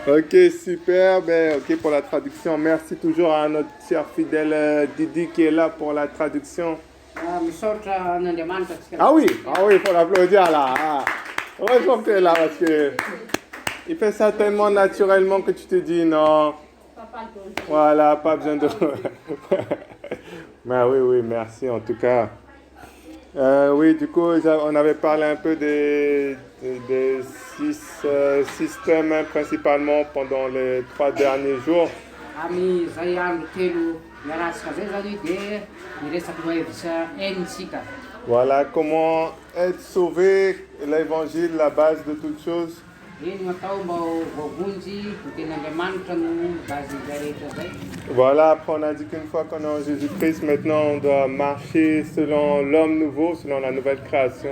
Ok, super. Ben, ok, pour la traduction. Merci toujours à notre cher fidèle Didi qui est là pour la traduction. Ah oui, il faut l'applaudir là. Ah. Heureusement que tu es là parce que il fait ça tellement naturellement que tu te dis non. Voilà, pas besoin de. Mais oui, oui, merci en tout cas. Oui, du coup, on avait parlé un peu des six systèmes hein, principalement pendant les 3 derniers jours. Voilà comment être sauvé, l'évangile, la base de toute chose. Voilà, après on a dit qu'une fois qu'on est en Jésus-Christ, maintenant on doit marcher selon l'homme nouveau, selon la nouvelle création.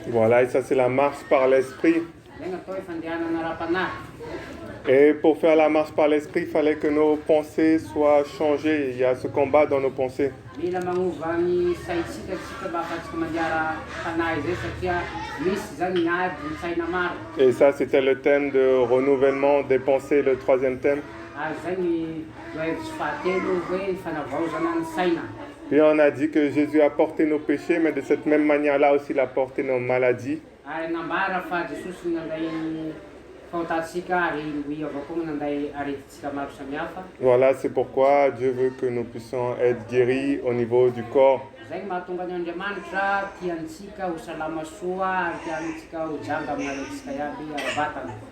Voilà, et ça c'est la marche par l'esprit. Et pour faire la marche par l'esprit, il fallait que nos pensées soient changées. Il y a ce combat dans nos pensées. Et ça, c'était le thème de renouvellement des pensées, le troisième thème. Puis on a dit que Jésus a porté nos péchés, mais de cette même manière-là aussi, il a porté nos maladies. Voilà, c'est pourquoi Dieu veut que nous puissions être guéris au niveau du corps.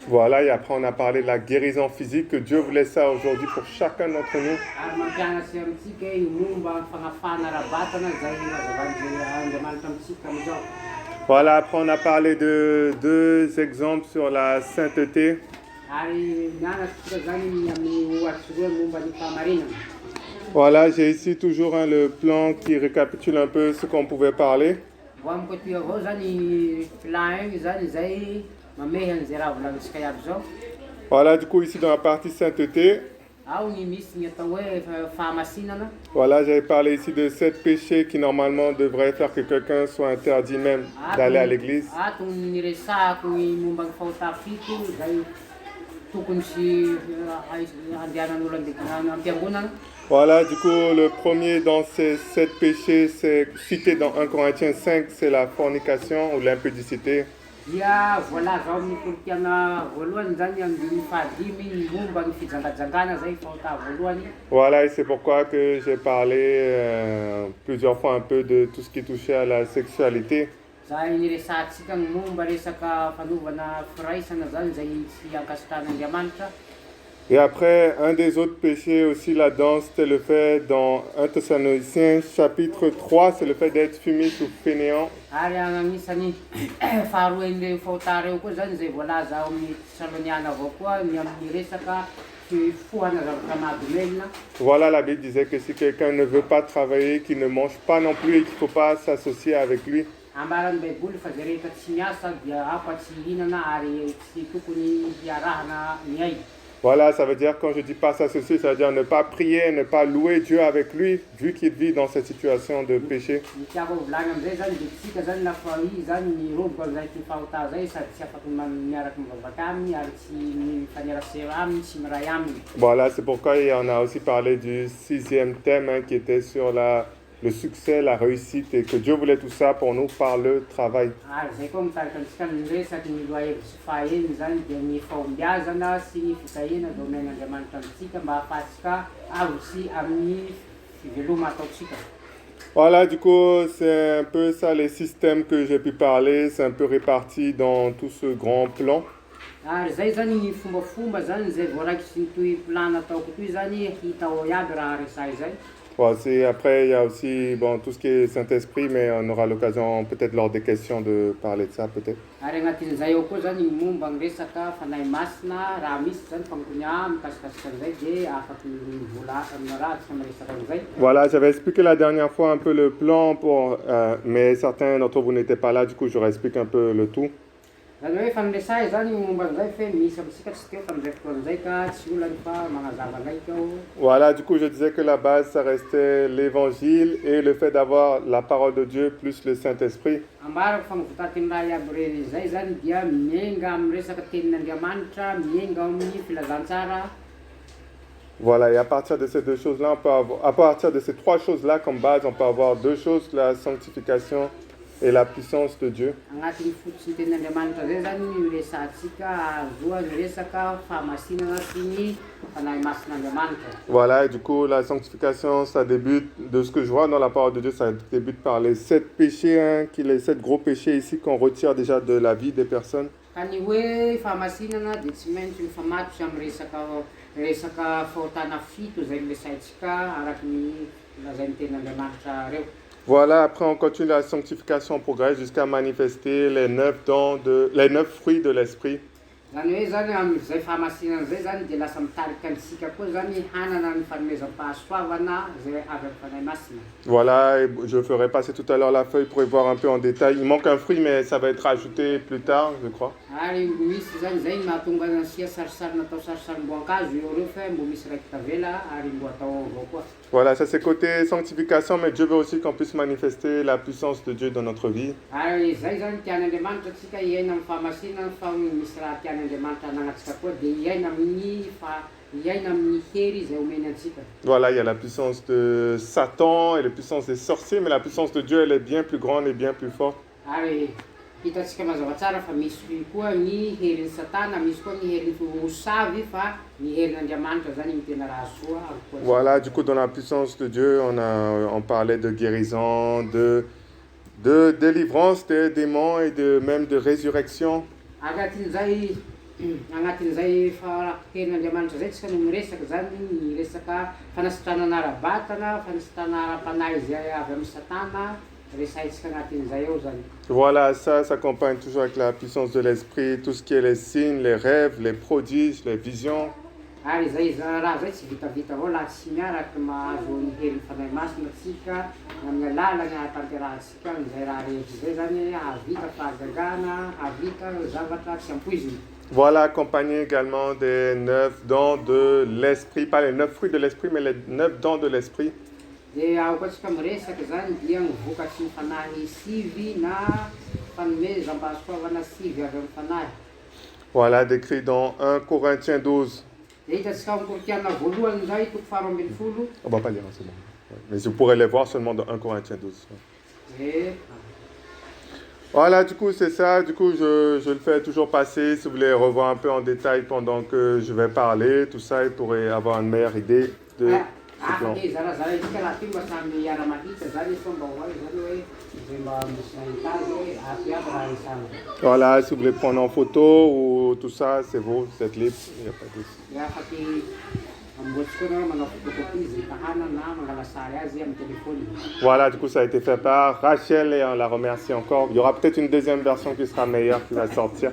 Voilà, et après on a parlé de la guérison physique, que Dieu voulait ça aujourd'hui pour chacun d'entre nous. Voilà, après on a parlé de 2 exemples sur la sainteté. Voilà, j'ai ici toujours le plan qui récapitule un peu ce qu'on pouvait parler. Voilà, du coup ici dans la partie sainteté. Voilà, j'avais parlé ici de 7 péchés qui normalement devraient faire que quelqu'un soit interdit même d'aller à l'église. Voilà, du coup, le premier dans ces 7 péchés, c'est cité dans 1 Corinthiens 5, c'est la fornication ou l'impudicité. Voilà, et c'est pourquoi que j'ai parlé plusieurs fois un peu de tout ce qui touchait à la sexualité. Et après, un des autres péchés aussi là-dedans, c'était le fait, dans 1 Thessaloniciens chapitre 3, c'est le fait d'être fumiste ou fainéant. Voilà, la Bible disait que si quelqu'un ne veut pas travailler, qu'il ne mange pas non plus et qu'il ne faut pas s'associer avec lui. Voilà, ça veut dire, quand je dis pas s'associer, ça veut dire ne pas prier, ne pas louer Dieu avec lui, vu qu'il vit dans cette situation de péché. Voilà, c'est pourquoi on a aussi parlé du 6e thème qui était sur le succès, la réussite, et que Dieu voulait tout ça pour nous par le travail. Voilà, du coup, c'est un peu ça les systèmes que j'ai pu parler, c'est un peu réparti dans tout ce grand plan. Après, il y a aussi tout ce qui est Saint-Esprit, mais on aura l'occasion peut-être lors des questions de parler de ça, peut-être. Voilà, j'avais expliqué la dernière fois un peu le plan, mais certains d'entre vous n'étaient pas là, du coup, je réexplique un peu le tout. Voilà, du coup, je disais que la base, ça restait l'évangile et le fait d'avoir la parole de Dieu plus le Saint-Esprit. Voilà, et à partir de ces deux choses-là, à partir de ces trois choses-là comme base, on peut avoir deux choses, la sanctification et la puissance de Dieu. Voilà, et du coup, la sanctification, ça débute, de ce que je vois dans la parole de Dieu, ça débute par les 7 péchés, hein, les 7 gros péchés ici qu'on retire déjà de la vie des personnes. Voilà, après on continue la sanctification, on progresse jusqu'à manifester les 9 fruits de l'esprit. Voilà, et je ferai passer tout à l'heure la feuille pour y voir un peu en détail. Il manque un fruit, mais ça va être ajouté plus tard, je crois. Voilà, ça c'est côté sanctification, mais Dieu veut aussi qu'on puisse manifester la puissance de Dieu dans notre vie. Voilà, il y a la puissance de Satan et la puissance des sorciers, mais la puissance de Dieu, elle est bien plus grande et bien plus forte. Voilà, du coup, dans la puissance de Dieu, on parlait de guérison, de délivrance des démons et même de résurrection. Voilà, ça s'accompagne toujours avec la puissance de l'esprit, tout ce qui est les signes, les rêves, les prodiges, les visions. Voilà, accompagné également des 9 dons de l'esprit, pas les 9 fruits de l'esprit, mais les 9 dons de l'esprit. Voilà, décrit dans 1 Corinthiens 12. On ne va pas lire, c'est bon. Mais vous pourrez les voir seulement dans 1 Corinthiens 12. Voilà, du coup, c'est ça. Du coup, je le fais toujours passer. Si vous voulez revoir un peu en détail pendant que je vais parler, tout ça, vous pourrez avoir une meilleure idée de ce plan. Voilà, si vous voulez prendre en photo ou tout ça, c'est vous êtes libre. Il n'y a pas de souci. Voilà, du coup, ça a été fait par Rachel et on la remercie encore. Il y aura peut-être une deuxième version qui sera meilleure, qui va sortir.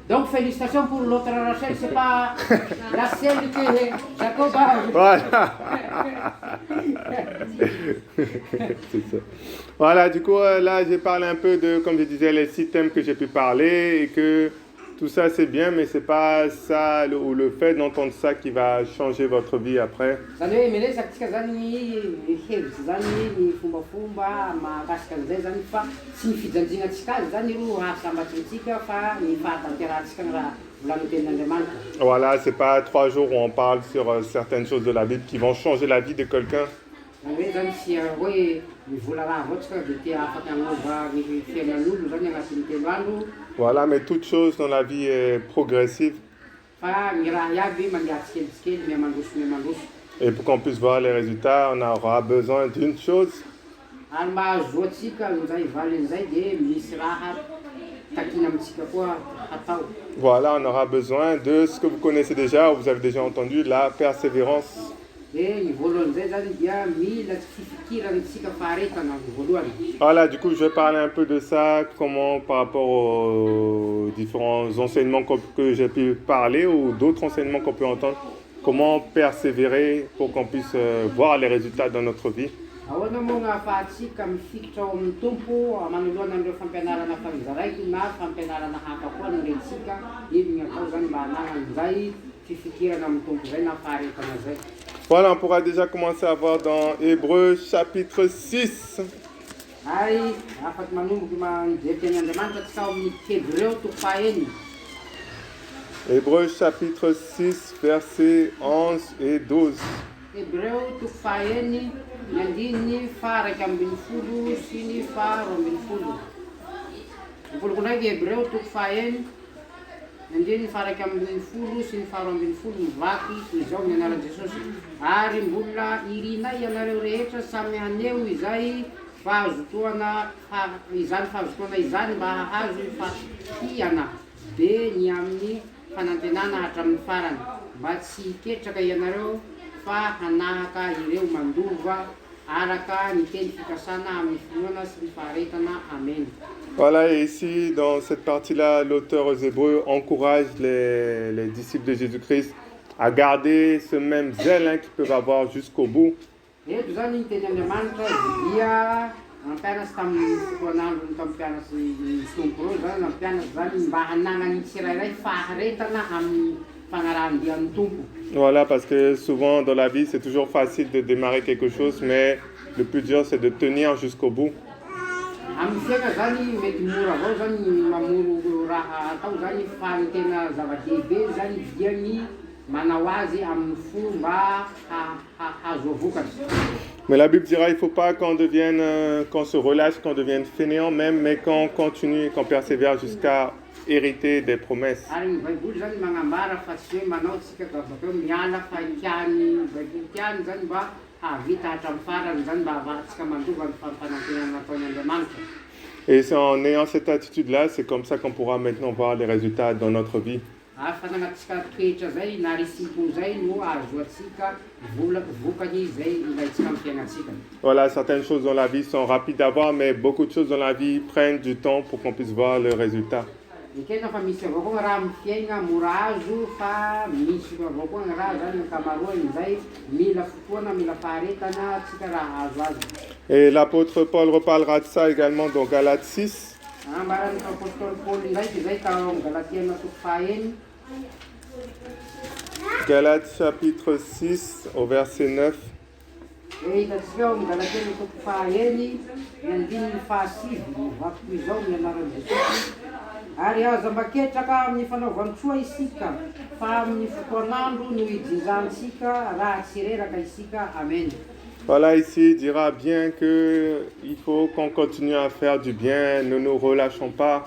Donc félicitations pour l'autre Rachel, c'est pas Rachel que Jacob a. Voilà. C'est ça. Voilà, du coup, là, j'ai parlé un peu de, comme je disais, les 6 thèmes que j'ai pu parler et que tout ça, c'est bien, mais c'est pas ça, ou le fait d'entendre ça qui va changer votre vie après. Voilà, c'est pas 3 jours où on parle sur certaines choses de la Bible qui vont changer la vie de quelqu'un. Voilà, mais toute chose dans la vie est progressive. Et pour qu'on puisse voir les résultats, on aura besoin d'une chose. Voilà, on aura besoin de ce que vous connaissez déjà, ou vous avez déjà entendu, la persévérance. Voilà, du coup, je vais parler un peu de ça, comment par rapport aux différents enseignements que j'ai pu parler ou d'autres enseignements qu'on peut entendre, comment persévérer pour qu'on puisse voir les résultats dans notre vie. Ahoana moa gny ahafahantsika mifikitra ao amin'ny tompo manoloana an'ireo fampianarana fanizaraiko na fampianarana hafa koa norentsika iny ny atao zany mba hanana an'izay fifikirana amin'ny tompo zay na faharetana zay. Voilà, on pourra déjà commencer à voir dans Hébreux chapitre 6. Ary afaky manomboky manjery teny Andriamanitra tsika ao amin'ny Hébreux toko fahaeniny. Hébreux chapitre 6, versets 11 et 12. Hébreux toko fahaeniny ny andininy faraka ambin'ny folo sy ny faharoa ambin'ny folo. Ny voloko ndraiky Hébreux toko fahaeniny ny andininy faraka ambin'ny folo sy ny faharoa ambin'ny folo mivaky toy izao ny anaran'i Jesosy. Ary mbola irinay ianareo rehetra samy aneo izany fahazotoana izany mba hahazo fahiana be ny amin'ny fanantenana hatramin'ny farany mba tsy hiketraka ianareo fa hanahaka ireo mandova araka ny teny fikasana amin'ny finoana sy ny faharetana. Amen. Voilà, et ici, dans cette partie-là, l'auteur aux Hébreux encourage les disciples de Jésus-Christ à garder ce même zèle qu'ils peuvent avoir jusqu'au bout. Eto zany ny teny Andriamanitra dia nampianatsy tamin'ny fotoan'andro tampianatsy ny tompo reo zany nampianatsy zany mba hanana ny tsirairay faharetana amin'ny fanarahandian'ny tompo. Voilà, parce que souvent dans la vie, c'est toujours facile de démarrer quelque chose, mais le plus dur, c'est de tenir jusqu'au bout. Amin'ny fiaina zany mety mora avao zany mamoro raha atao zany fa ny tena zava-dehibe zany dia ny manao azy amin'ny fomba hahazo vokatra. Mais la Bible dira, il ne faut pas qu'on se relâche, qu'on devienne fainéant même, mais qu'on continue, qu'on persévère jusqu'à hériter des promesses. Ary ny Baiboly zany magnambara fa tsy hoe manao tsika bakeo miala fa tiany Baiboly tiany zany mba havita hatramin'ny farany zany mba havahantsika mandova ny fanantenana nataony Andriamanitra. Et c'est en ayant cette attitude-là, c'est comme ça qu'on pourra maintenant voir les résultats dans notre vie. Ary fananatsika toetra zay na risipo zay no azoatsika vokany zay ilaitsika amin'ny fiainatsika. Voilà, certaines choses dans la vie sont rapides à voir, mais beaucoup de choses dans la vie prennent du temps pour qu'on puisse voir le résultat. Ekena fa misy avao koa raha amin'ny fiaina mora azo fa misy avao koa raha zany ankamaroany zay mila fotoana mila faharetana tsika raha azo azy. Et l'apôtre Paul reparlera de ça également dans Galates 6. Ambarany apôstôly Paoly ndraiky zay tao amin'ny Galatiana toko fahaeniny. Galates chapitre 6 au verset 9. Hitantsika ao amin'ny Galatiana toko fahaeniny ny andininy fahasivy vaky toy izao ny anaran'i Jesosy. Ary aza maketraka amin'ny fanaovantsoa isika fa amin'ny fotoan'andro no ijinjantsika raha tsy reraka isika. Amen. Voilà, ici il dira bien qu'il faut qu'on continue à faire du bien, ne nous relâchons pas.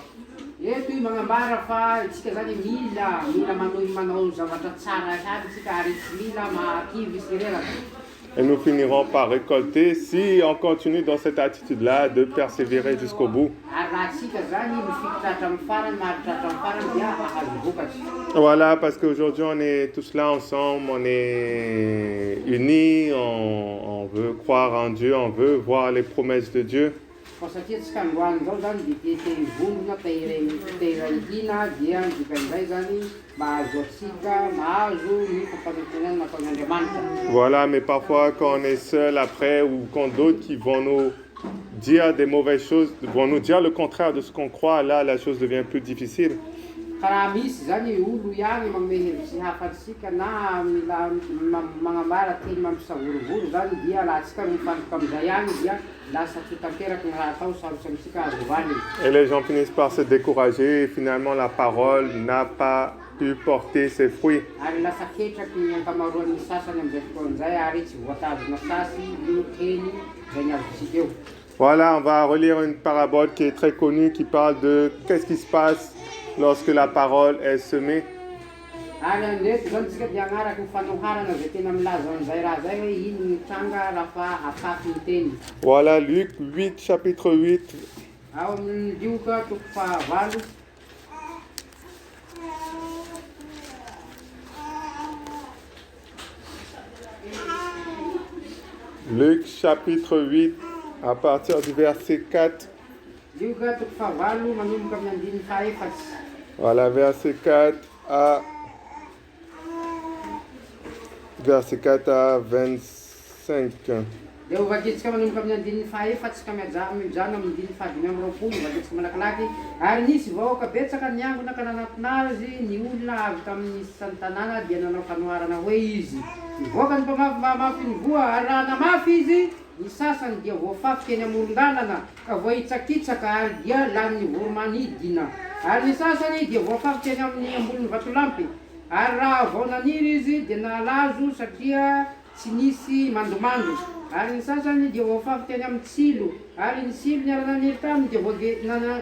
Eto magnambara fa isika zany mila manao zavatra tsara aby isika ary tsy mila mahakivy sy reraka. Et nous finirons par récolter si on continue dans cette attitude-là de persévérer jusqu'au bout. Voilà, parce qu'aujourd'hui on est tous là ensemble, on est unis, on veut croire en Dieu, on veut voir les promesses de Dieu. Voilà, mais parfois quand on est seul après ou quand d'autres qui vont nous dire des mauvaises choses, vont nous dire le contraire de ce qu'on croit, là la chose devient plus difficile. Karaha misy zany olo ihany manome hevitsy hafatsika na magnambara teny mampisavorovoro zany dia laha tsika mifantoka amizay ihany dia lasa tsy tanteraky ny raha atao sarotsamisika azovany. Et les gens finissent par se décourager et finalement la parole n'a pas pu porter ses fruits. Ary lasa ketraky ny ankamaroan'ny sasany amizay fotoan'izay ary tsy voatazona sasy io teny zay niazontsika eo. Voilà, on va relire une parabole qui est très connue qui parle de qu'est-ce qui se passe lorsque la parole est semée. Voilà, Luc 8, chapitre 8. Luc chapitre 8, à partir du verset 4. Voilà, verset 4 à Verset 4 à 25. Dia ho vakitsika manomboka amin'ny andininy fahaefatsika mijano amin'ny andininy fahadimy amby roapolo vakitsika malakilaky. Ary nisy vahoaka betsaka niangona ka nanantona azy ny olona avy tamin'ny sisany tanàna dia nanao fanoharana hoe izy nivoaka ny mpamafy ny voa ary raha namafy izy ny sasany dia voafafy teny amoron-dalana ka voahitsakitsaka ary dia lanin'ny voromanidina ary ny sasany dia voafafy teny amin'ny ambolin'ny vatolampy ary raha vao naniry izy dia nalazo satria tsy nisy mandomando ary ny sasany dia voafafy teny amin'ny tsilo ary ny tsilo ny ara-naniry taminy dia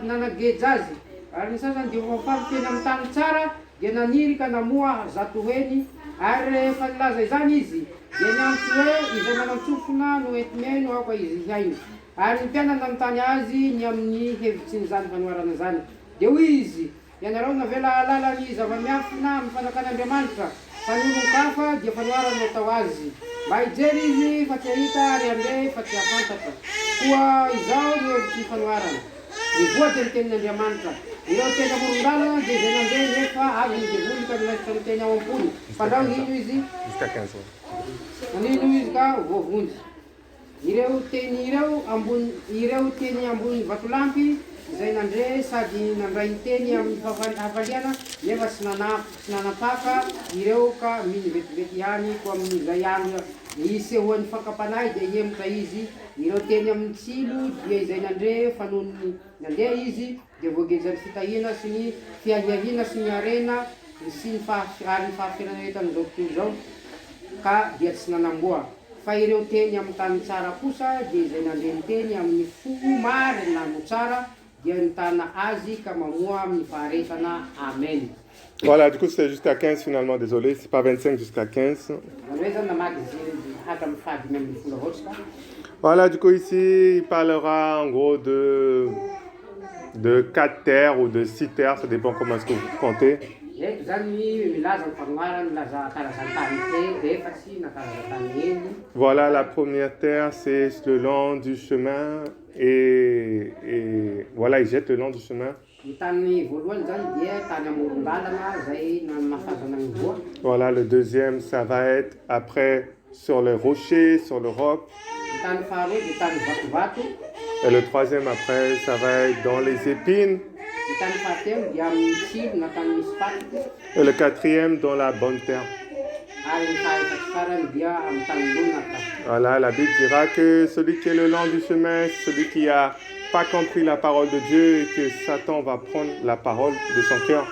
nanageja azy ary ny sasany dia voafafy teny amin'ny tany tsara dia naniry ka namoa zato heny ary rehefa nilaza izany izy dia niantso hoe izay manantsofina no entimeno aoka izy haino ary ny mpianana nanontany azy ny amin'ny hevitsin'izany fanoharana zany dia hoy izy ianareo navela alalany zava-miafina amin'ny fanakan'Andriamanitra fa ny olon-kafa dia fanoharana atao azy mba hijery izy fa tsy ahita ary andeha fa tsy hafantatra koa izao no hevitry ny fanoharana ny voa dia ny tenin'Andriamanitra ireo teny amoron-dalana dia izay nandeha nefa avy ny devony ka milaitra ny teny ao am-pony fandrao ino izy nanino izy ka voavonjy ireo teny ambony vatolampy izay nandre sady nandray ny teny amin'ny hafaliana nefa tsy nanapaka ireo ka miny vetivety ihany koa amin'izay andro isehoan'ny fakapanahy dia hiemotra izy ireo teny amin'ny tsilo dia izay nandre fanony nandeha izy dia voagejany fitahina sy ny fiahiahina sy ny arena sy ny fahafiranetany zao tontolo zao ka dia tsy nanamboa fa ireo teny amin'ny tany tsara kosa dia izay nandre ny teny amin'ny fo marina no tsara dia nitana azy ka mamoa amin'ny faharetana. Amen. Voilà, du coup c'est jusqu'à 15 finalement, désolé, c'est pas 25 jusqu'à 15. Voilà, du coup ici il parlera en gros de 4 terres ou de 6 terres, ça dépend comment est-ce que vous comptez. Voilà, la première terre c'est le long du chemin et voilà, il jette le long du chemin. Voilà, le deuxième, ça va être après sur les rochers, sur le roc. Et le troisième, après, ça va être dans les épines. Et le quatrième, dans la bonne terre. Voilà, la Bible dira que celui qui est le long du chemin, celui qui n'a pas compris la parole de Dieu et que Satan va prendre la parole de son cœur.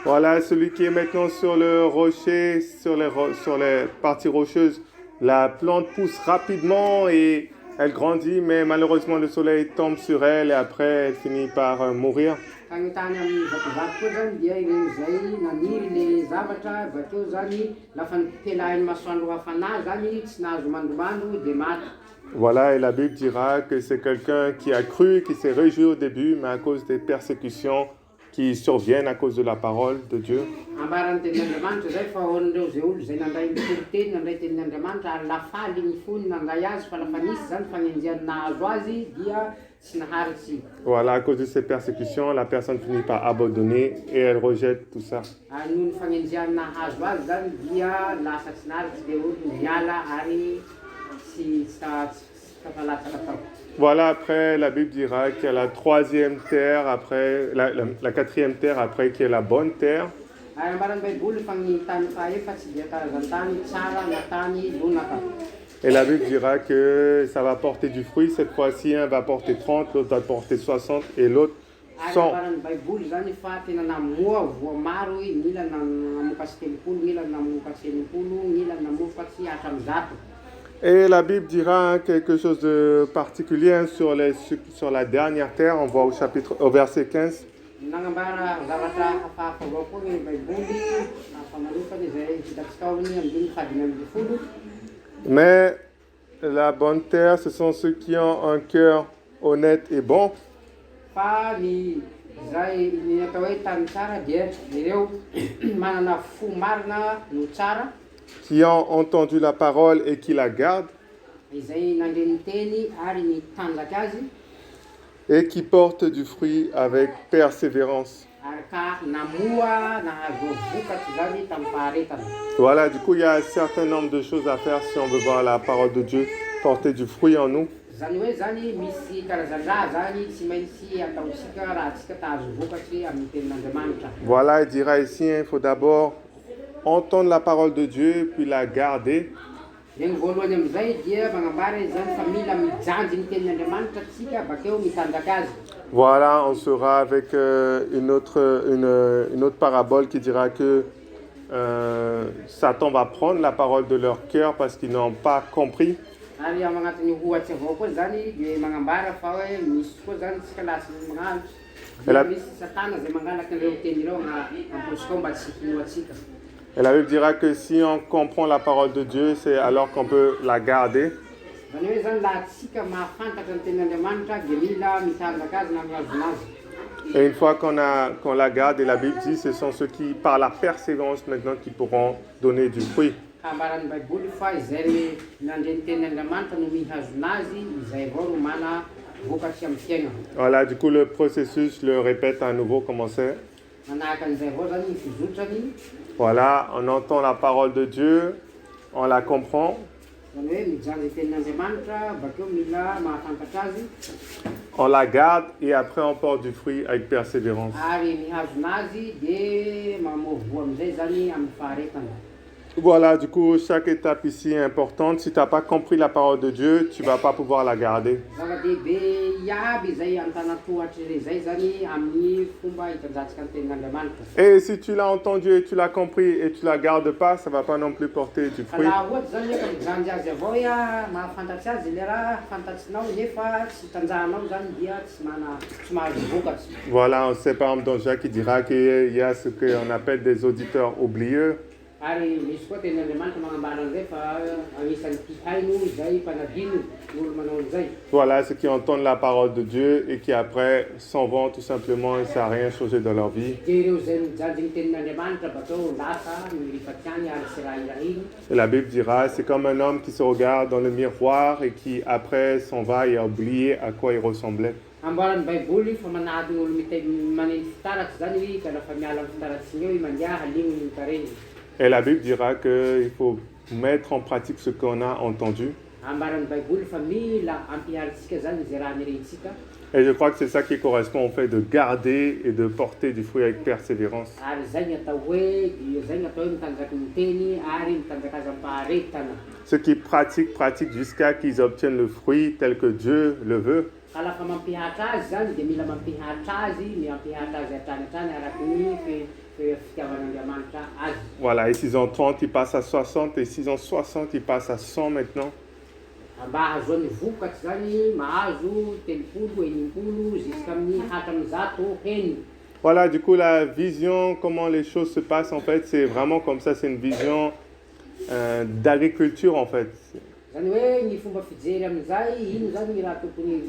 Voilà, celui qui est maintenant sur le rocher, sur les parties rocheuses, la plante pousse rapidement et elle grandit, mais malheureusement le soleil tombe sur elle et après elle finit par mourir. Voilà, et la Bible dira que c'est quelqu'un qui a cru, qui s'est réjoui au début, mais à cause des persécutions qui surviennent à cause de la parole de Dieu. Voilà, à cause de ces persécutions, la personne finit par abandonner et elle rejette tout ça. Voilà, après la Bible dira qu'il y a la troisième terre, après la quatrième terre, après qui est la bonne terre. Et la Bible dira que ça va porter du fruit. Cette fois-ci, un va porter 30, l'autre va porter 60 et l'autre 100. Et la Bible dira quelque chose de particulier sur la dernière terre. On voit au verset 15. Mais la bonne terre, ce sont ceux qui ont un cœur honnête et bon. Qui ont entendu la parole et qui la gardent. et qui porte du fruit avec persévérance. Ary ka namoa nahazo vokatra zany tamin'ny faharetana. Voilà, du coup, il y a un certain nombre de choses à faire si on veut voir la parole de Dieu porter du fruit en nous. Zany hoe zany misy karazan-draha zany tsy maintsy ataontsika raha tsika tahazo vokatry amin'ny tenin'Andriamanitra. Voilà, il dira ici, il faut d'abord entendre la parole de Dieu, puis la garder. Ny voalohany amin'izay dia magnambara zany fa mila mijanjy ny tenin'Andriamanitra tsika bakeo mitanjaka azy. Voilà, on sera avec une autre parabole qui dira que Satan va prendre la parole de leur cœur parce qu'ils n'ont pas compris. Ary ao agnatin'ny ohatsy avao koa zany dia magnambara fa hoe misy koa zany tsika lasy magnano misy satana zay mangalaky ireo teny ireo amposika ao mba tsy hinoatsika. Et la Bible dira que si on comprend la parole de Dieu, c'est alors qu'on peut la garder. Zany hoe zany laha tsika mahafantatra ny tenin'Andriamanitra dia mila mitanjaka azy na mihazona azy. Et une fois qu'on la garde, et la Bible dit, ce sont ceux qui, par la persévérance maintenant, qui pourront donner du fruit. Ambaran'ny Baiboly fa izay nandre ny tenin'Andriamanitra no mihazona azy, izay avao no mana vokatry amin'ny fiaina. Voilà, du coup, le processus, je le répète à nouveau comment c'est. Manahaka an'izay avao zany ny fizotrany. Voilà, on entend la parole de Dieu, on la comprend. Zany hoe mijanjy tenin'Andriamanitra, bakeo mila mahafantatra azy. On la garde et après on porte du fruit avec persévérance. Ary mihazona azy dia mamovoa amin'izay zany amin'ny faharetana. Voilà, du coup, chaque étape ici est importante. Si tu n'as pas compris la parole de Dieu, tu ne vas pas pouvoir la garder. Zava-dehibe iaby izay antanatohatry zay zany amin'ny fomba hitanjatsika ny tenin'Andriamanitra. Et si tu l'as entendu et tu l'as compris et tu ne la gardes pas, ça ne va pas non plus porter du Fa fruit. laha ohatsy zany hoe ka mijanjy azy avao ia mahafantatsy azy le raha fantatsinao nefa tsy tanjahanao zany dia tsy mahazo vokatry. Voilà, on sait par exemple dans Jacques qui dira qu'il y a ce qu'on appelle des auditeurs oublieux. Ary misy koa tenin'Andriamanitra magnambara an'izay fa anisan'ny tihaino izay mpanadino ny olo manao an'izay. Voilà, ceux qui entendent la parole de Dieu et qui après s'en vont tout simplement et ça n'a rien changé dans leur vie. Dia ireo zay mijanjy ny tenin'Andriamanitra bakeo lasa mirifatsy any ary sy raha irahiny. Et la Bible dira, c'est comme un homme qui se regarde dans le miroir et qui après s'en va et a oublié à quoi il ressemblait. Ambaran'ny Baiboly fa manahaky ny olo manenty fitaratsy zany ka lafa miala amin'ny fitaratsy iny eo i mandeha halignony ny tarehiny. Et la Bible dira qu'il faut mettre en pratique ce qu'on a entendu. Ambaran'ny Baiboly fa mila ampiharitsika zany zay raha nirentsika. Et je crois que c'est ça qui correspond au fait de garder et de porter du fruit avec persévérance. Ary zay ny atao hoe mitanjaky ny teny ary mitanjaka azy amin'ny faharetana. Ceux qui pratiquent jusqu'à qu'ils obtiennent le fruit tel que Dieu le veut. Ka lafa mampihatra azy zany dia mila mampihatra azy azy hatrany araky ny fitiavan'Andriamanitra azy. Voilà, et s'ils ont 30, ils passent à 60, et s'ils ont 60, ils passent à 100 maintenant. Mba ahazoan'ny vokatry zany mahazo telopolo, enimpolo, jusqu'amin'ny hatramin'ny zato heny. Voilà, du coup, la vision, comment les choses se passent, en fait, c'est vraiment comme ça, c'est une vision d'agriculture, en fait. Zany hoe ny fomba fijery amin'izay, ino zany ny raha tokony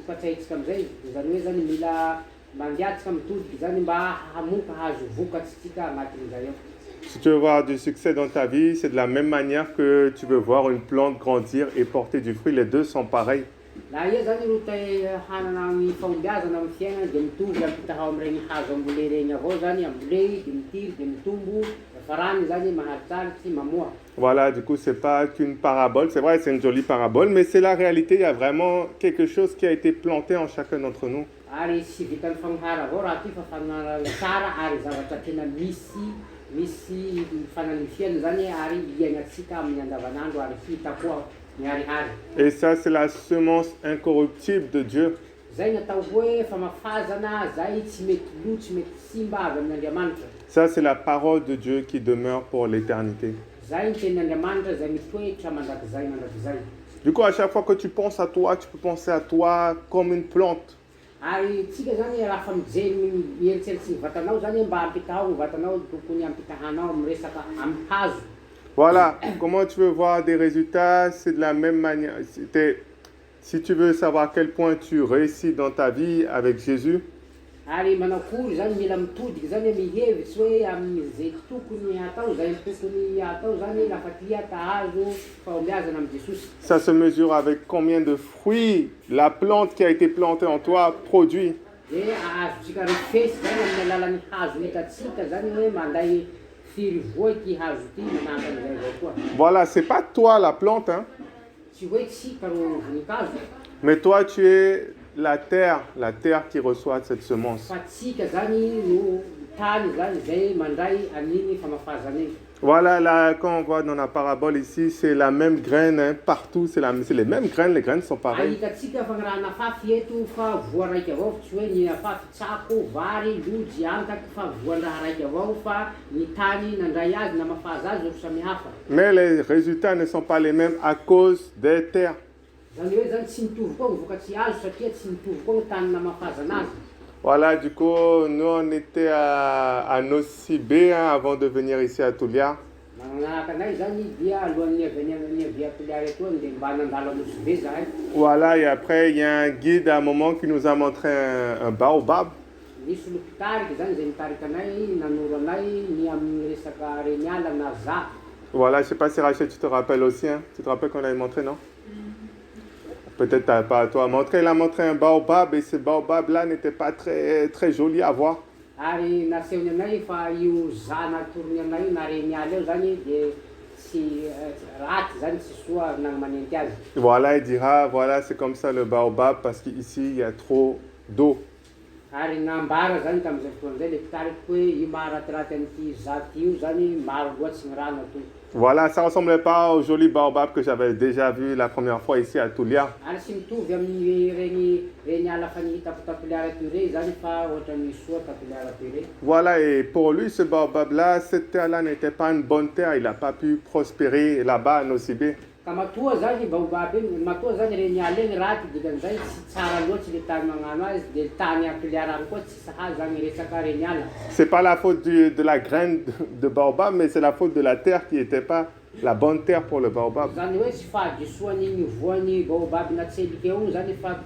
fatsaitsika amin'izay. Zany hoe zany mila mandiatsika mitodiky zany mba hamoaka hazo vokatsitsika agnatin'izay ao. Si tu veux voir du succès dans ta vie, c'est de la même manière que tu veux voir une plante grandir et porter du fruit. Les deux sont pareils. Laha ia zany ro te hanana ny fahombiazana amin'ny fiainana dia mitovy ampitahao amin'ireny hazo ambole reny avao zany, ambole dia mitiry dia mitombo, farany zany maharitsaritsy mamoa. Voilà, du coup, c'est pas qu'une parabole. C'est vrai, c'est une jolie parabole, mais c'est la réalité. Il y a vraiment quelque chose qui a été planté en chacun d'entre nous. Ary tsy vitan'ny fagnahara avao raha ty fa fagnahara tsara ary zavatra tena misy fananifiana zany ary iaignatsika amin'ny andavanandro ary hita koa miharihary. Et ça, c'est la semence incorruptible de Dieu. Zay natao hoe famafazana zay tsy mety lo tsy mety simba avy amin'Andriamanitra. Ça, c'est la parole de Dieu qui demeure pour l'éternité. Zay ny tenin'Andriamanitra zay mitoetra mandrakizay mandrakizay. Du coup, à chaque fois que tu penses à toi, tu peux penser à toi comme une plante. Ary tsika zany raha fa mijery mieritseritsy ny vatanao zany mba hampitahao ny vatanao tokony hampitahanao amin'ny resaka amin'ny hazo. Voilà, comment tu veux voir des résultats, c'est de la même manière. Si tu veux savoir à quel point tu réussis dans ta vie avec Jésus, Ary manakory zany mila mitodiky zany mihevitsy hoe amin'izay tokony atao zay tokony atao zany lafa tia tahazo fahombiazana amin'ny Jesosy. Ça se mesure avec combien de fruits la plante qui a été plantée en toi produit. De ahazotsika refesy zany amin'ny alalan'ny hazo hitatsika zany hoe manday firy voaky hazo ty manahaka an'izay avao koa. Voilà, c'est pas toi la plante, hein, Tsy hoe tsika ro voninkazo mais toi tu es la terre qui reçoit cette semence. fa tsika zany no tany zany zay mandray an'iny famafazana iny. Voilà, là, quand on voit dans la parabole ici, c'est la même graine, hein, partout, c'est les mêmes graines, les graines sont pareilles. Ahitatsika fangarahana fafy eto fa voa raiky avao tsy hoe ny fafy tsako, vary, lojy, antaky fa voan-draha raiky avao fa ny tany nandray azy namafaza azy ro samy hafa. Mais les résultats ne sont pas les mêmes à cause des terres. Zany hoe zany tsy mitovy koa ny vokatsy azo satria tsy mitovy koa ny tany namafazana azy. Voilà, du coup, nous on était à Nosibé, hein, avant de venir ici à Toulia. Manaraka anay zany dia alohan'ny avy Toliara eto dia mba nandalo Nosibé zahay. Voilà, et après, il y a un guide à un moment qui nous a montré un baobab. Nisy olo mpitariky zany zay mitariky anay nanoro anay ny amin'ny resaka reniala na za. Voilà, je ne sais pas si Rachel, tu te rappelles aussi, hein? Tu te rappelles qu'on avait montré, non? Peut-être tu n'as pas à toi montrer. Il a montré un baobab et ce baobab-là n'était pas très, très joli à voir. Ary nasehony anay fa io za natorony anay na reniala eo zany dia tsy raty zany tsy soa nagnamanenty azy. Voilà, il dira, voilà, c'est comme ça le baobab parce qu'ici, il y a trop d'eau. Ary nambara zany tamin'izay fotoana zay le mpitariky hoe io maharatiraty an'ity zaty io zany maro loatsy ny rano ato. Voilà, ça ne ressemblait pas au joli baobab que j'avais déjà vu la première fois ici à Toulia. Ary tsy mitovy amin'ny reniala fa nihitako Toliara Touré zany fa ohatran'ny soa Toliara Touré. Voilà, et pour lui, ce baobab-là, cette terre-là n'était pas une bonne terre. Il n'a pas pu prospérer là-bas à Nosibé. Ka matoa zany baobab iny, matoa zany reniala iny raty dikan'izay tsy tsara loatsy le tany magnano azy dia tany a Toliara any koa tsy sahaza zany resaka reniala. C'est pas la faute de la graine de baobab, mais c'est la faute de la terre qui n'était pas la bonne terre pour le baobab. Zany hoe tsy fahadisoan'igny voan'ny baobab natseliky eo zany fa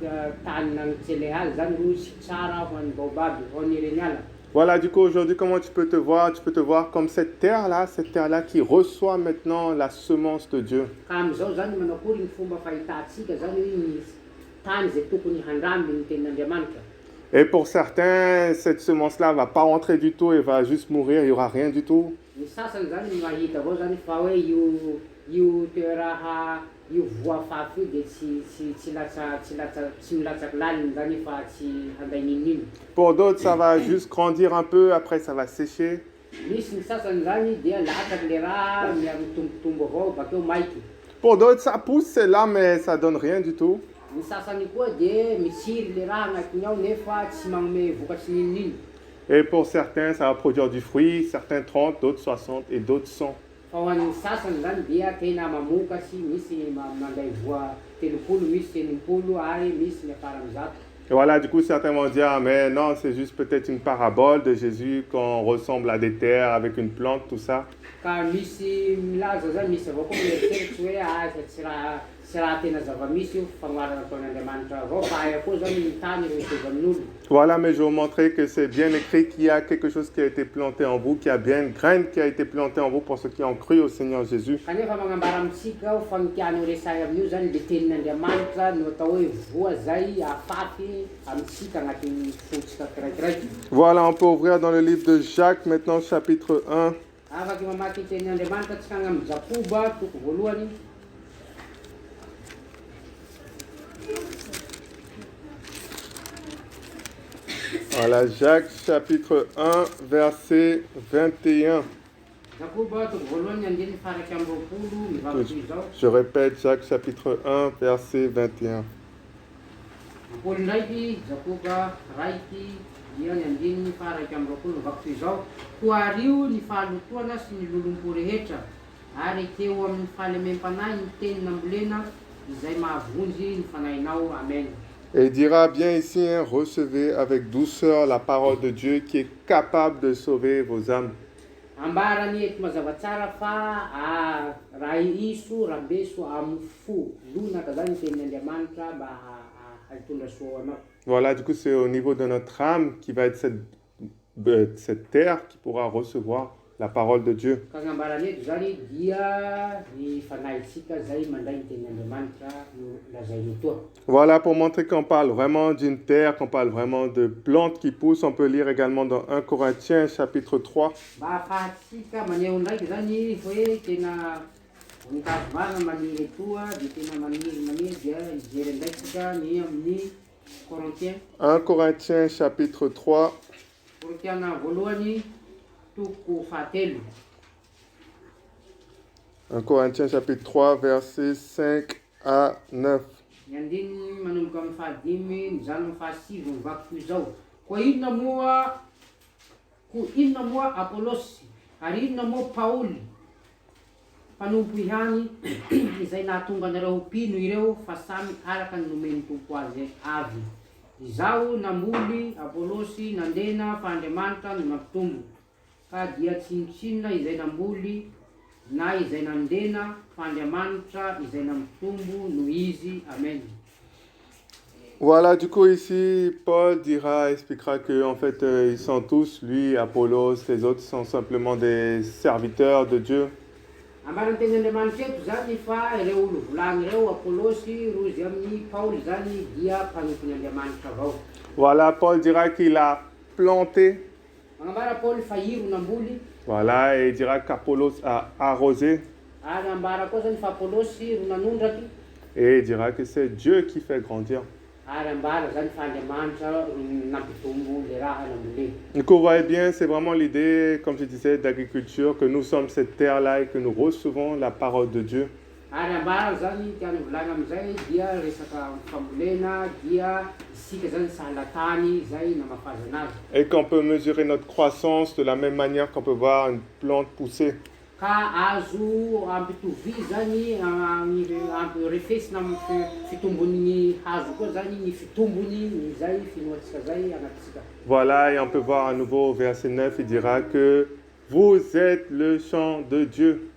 tany nagnitsele azy zany no tsy tsara ho an'ny baobab, ho an'ny reniala. Voilà, du coup, aujourd'hui, comment tu peux te voir? Tu peux te voir comme cette terre-là qui reçoit maintenant la semence de Dieu. Ka am'izao zany manakory ny fomba fahitatsika zany hoe ny tany zay tokony handramby ny tenin'Andriamanitra. Et pour certains, cette semence-là ne va pas rentrer du tout et va juste mourir, il n'y aura rien du tout. Ny sasany zany mahita avao zany fa hoe io toeraha io voa fafy io dia tsy milatsaky laliny zany fa tsy handay ninino. Pour d'autres, ça va juste grandir un peu, après ça va sécher. Misy ny sasany zany dia latsaky le raha mitombotombo avao bakeo maiky. Pour d'autres, ça pousse, c'est là, mais ça donne rien du tout. Ny sasany koa dia mitsiry le raha agnatiny ao nefa tsy magnome vokatsy ninino. Et pour certains, ça va produire du fruit, certains 30, d'autres 60 et d'autres 100. Fa ho an'ny sasany zany dia tena mamokatsy, misy manday voa 30, misy 80 ary misy miafaran'izato. Et voilà, du coup, certains vont dire, ah, mais non, c'est juste peut-être une parabole de Jésus qu'on ressemble à des terres avec une plante, tout ça. Ka misy milaza zany misy avao koa mieritseritsy hoe tsy raha tena zava-misy io fagnoarana ataon'Andriamanitra avao fa aya koa zany ny tany rehetra amin'olo. Voilà, mais je vais vous montrer que c'est bien écrit qu'il y a quelque chose qui a été planté en vous, qu'il y a bien une graine qui a été plantée en vous pour ceux qui ont cru au Seigneur Jésus. Kanefa magnambara amitsika aho fa ny tiany resahy amin'io zany le tenin'Andriamanitra no atao hoe voa zay afafy amitsika agnatin'ny fotsika kiraikiraiky. Voilà, on peut ouvrir dans le livre de Jacques maintenant, chapitre 1. Afaky mamaky ny tenin'Andriamanitra tsika agny amin'ny Jakoba toko voalohany. Voilà, Jacques chapitre 1, verset 21. Jakoba toko voalohany andiny faraky amby roapolo mivavaka izao. Je répète, Jacques chapitre 1, verset 21. Roapolo ndraiky Jakoba raiky dia ny andiny faraky amby roapolo mivavaka izao. Toario ny fahalotoana sy ny lolompo rehetra ary teo amin'ny fahalemem-panahy ny teny nambolena izay mahavonjy ny fanahinao. Amen. Et il dira bien ici, hein, recevez avec douceur la parole de Dieu qui est capable de sauver vos âmes. Ambarany eto mazava tsara fa raha iso rabeso amin'ny fo lonaka zany ny tenin'Andriamanitra mba Voilà, du coup, c'est au niveau de notre âme qui va être cette terre qui pourra recevoir la parole de Dieu. Voilà, pour montrer qu'on parle vraiment d'une terre, qu'on parle vraiment de plantes qui poussent, on peut lire également dans 1 Corinthiens chapitre 3. Corinthiens. 1 Corinthiens chapitre 3. 1 Corinthiens chapitre 3, versets 5 à 9. Inona moa Apolosy, ary inona moa Paoly, mpanompo ihany izay nahatonga anareo mpino ireo fa samy araka ny nomeny tompo azy avy. Izaho namoly, Apolosy nandena fa Andriamanitra no nampitombo. Ka dia tsinotsinona izay namoly na izay nandena fa Andriamanitra izay nampitombo no izy. Amen. Voilà, du coup ici, Paul expliquera que en fait, ils sont tous, lui, Apollos, les autres sont simplement des serviteurs de Dieu. Voilà, Paul dira qu'il a planté. Voilà, et il dira qu'Apollos a arrosé. Et il dira que c'est Dieu qui fait grandir. Donc vous voyez bien, c'est vraiment l'idée, comme je disais, d'agriculture, que nous sommes cette terre-là et que nous recevons la parole de Dieu. Et qu'on peut mesurer notre croissance de la même manière qu'on peut voir une plante pousser. Voilà, et on peut voir à nouveau au verset 9, il dira que vous êtes le champ de Dieu.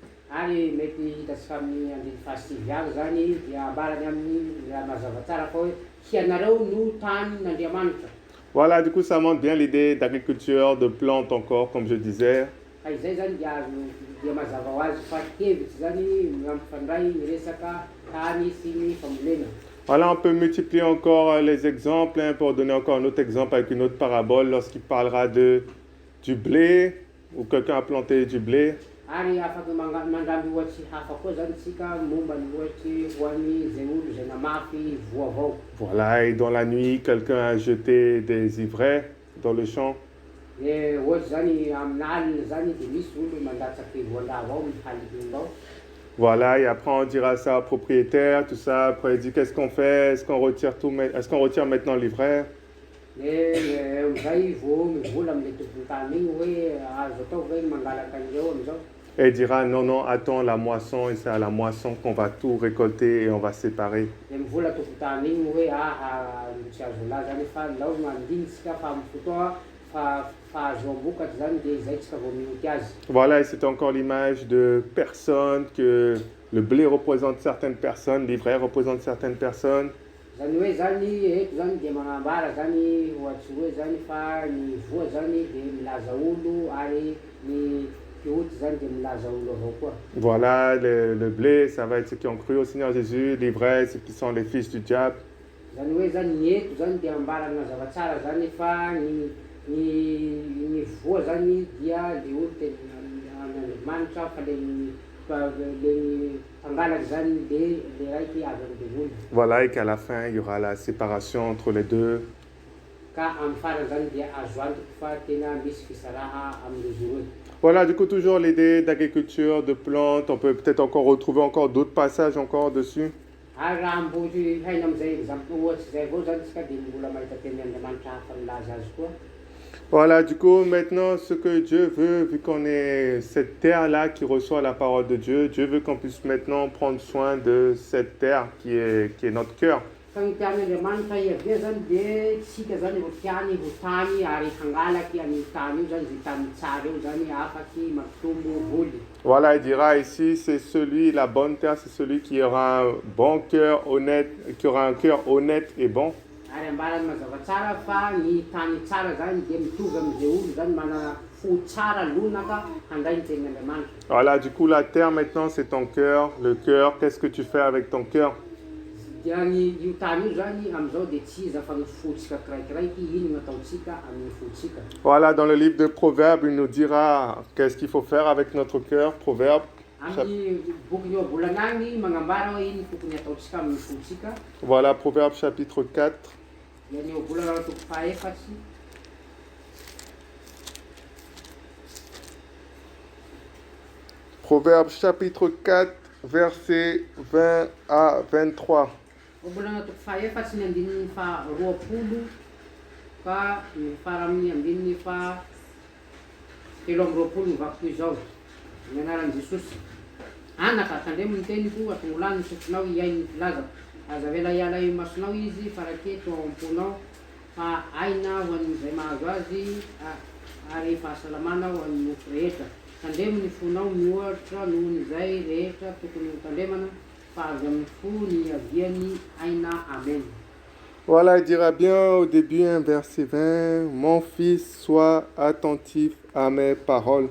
Voilà, du coup ça montre bien l'idée d'agriculture, de plantes encore, comme je disais. Voilà, on peut multiplier encore les exemples pour donner encore un autre exemple avec une autre parabole lorsqu'il parlera du blé, ou quelqu'un a planté du blé. Voilà, et dans la nuit, quelqu'un a jeté des ivraies dans le champ. Voilà, et après on dira ça au propriétaire, tout ça. Après il dit qu'est-ce qu'on fait? Est-ce qu'on retire tout? Est-ce qu'on retire maintenant l'ivraie? Et il dira non, attends la moisson, et c'est à la moisson qu'on va tout récolter et on va séparer. Voilà, et c'est encore l'image de personnes, que le blé représente certaines personnes, l'ivraie représente certaines personnes. Voilà, le blé, ça va être ceux qui ont cru au Seigneur Jésus, l'ivraie, ceux qui sont les fils du diable. Voilà, et qu'à la fin, il y aura la séparation entre les deux. Voilà, du coup, toujours l'idée d'agriculture, de plantes. On peut peut-être encore retrouver encore d'autres passages encore dessus. Voilà, du coup, maintenant, ce que Dieu veut, vu qu'on est cette terre-là qui reçoit la parole de Dieu, Dieu veut qu'on puisse maintenant prendre soin de cette terre qui est notre cœur. Kang tian'Andriamanitra iavia zany dia tsika zany ro tiany ho tany ary hangalaky any tany io zany zay tany tsara io zany afaky mampitombo voly. Voilà, il dira ici, c'est celui, la bonne terre, c'est celui qui aura un bon cœur honnête, qui aura un cœur honnête et bon. Ary ambarany mazava tsara fa ny tany tsara zany dia mitovy amin'izay olo zany mana fo tsara lonaka handray ny tenin'Andriamanitra. Voilà, du coup, la terre maintenant, c'est ton cœur. Le cœur, qu'est-ce que tu fais avec ton cœur? Dia io tany io zany am'izao dia tsy iza fa ny fotsika kiraikiraiky, ino no ataontsika amin'ny fotsika. Voilà, dans le livre de Proverbes, il nous dira qu'est-ce qu'il faut faire avec notre cœur. Proverbes. Amin'ny boky io abolana agny magnambara hoe ino tokony ataontsika amin'ny fotsika. Voilà, Proverbes chapitre 4. Dia ny abolana toko fahaefatsy. Proverbes chapitre 4, versets 20 à 23. Abolana toko fahaefatsy ny andininy fa roapolo ka ny farany andininy fa telo amby roapolo ny vakiko izao. Ny anaran'i Jesosy. Anaka, tandremo ny teniko, atongolany ny sofinao iainy ny filazako. Aza vela hiala io masonao izy, fa raketo ao am-ponao, fa aina ho an'izay mahazo azy, ary fahasalamana ho an'ny mofo rehetra. Tandremo ny fonao miohatra noho n'izay rehetra tokony ho tandremana, fa avy amin'ny fo ny aviany aina. Amen. Voilà, il dira bien au début, un verset 20, « Mon fils, sois attentif à mes paroles. »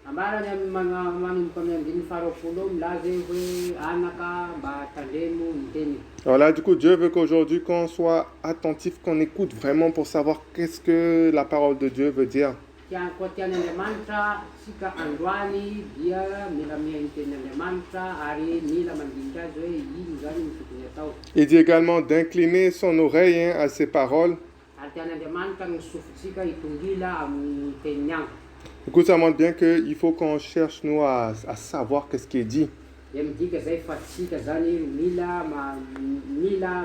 Ambarany amin'ny manomboka amin'ny andininy faharoapolo milaza hoe anaka mba tandremo ny teniko. Voilà, du coup, Dieu veut qu'aujourd'hui, qu'on soit attentif, qu'on écoute vraiment pour savoir qu'est-ce que la parole de Dieu veut dire. Koa tian'Andriamanitra sika androany dia mila mihaino tenin'Andriamanitra ary mila mandinika azy hoe ino zany ny tokony atao. Il dit également d'incliner son oreille à ses paroles. Ary tian'Andriamanitra ny sofotsika hitongila amin'ny teniny agny. Du coup, ça montre bien qu'il faut qu'on cherche, nous, à savoir qu'est-ce qui est dit. Dia midika zay fa tsika zany mila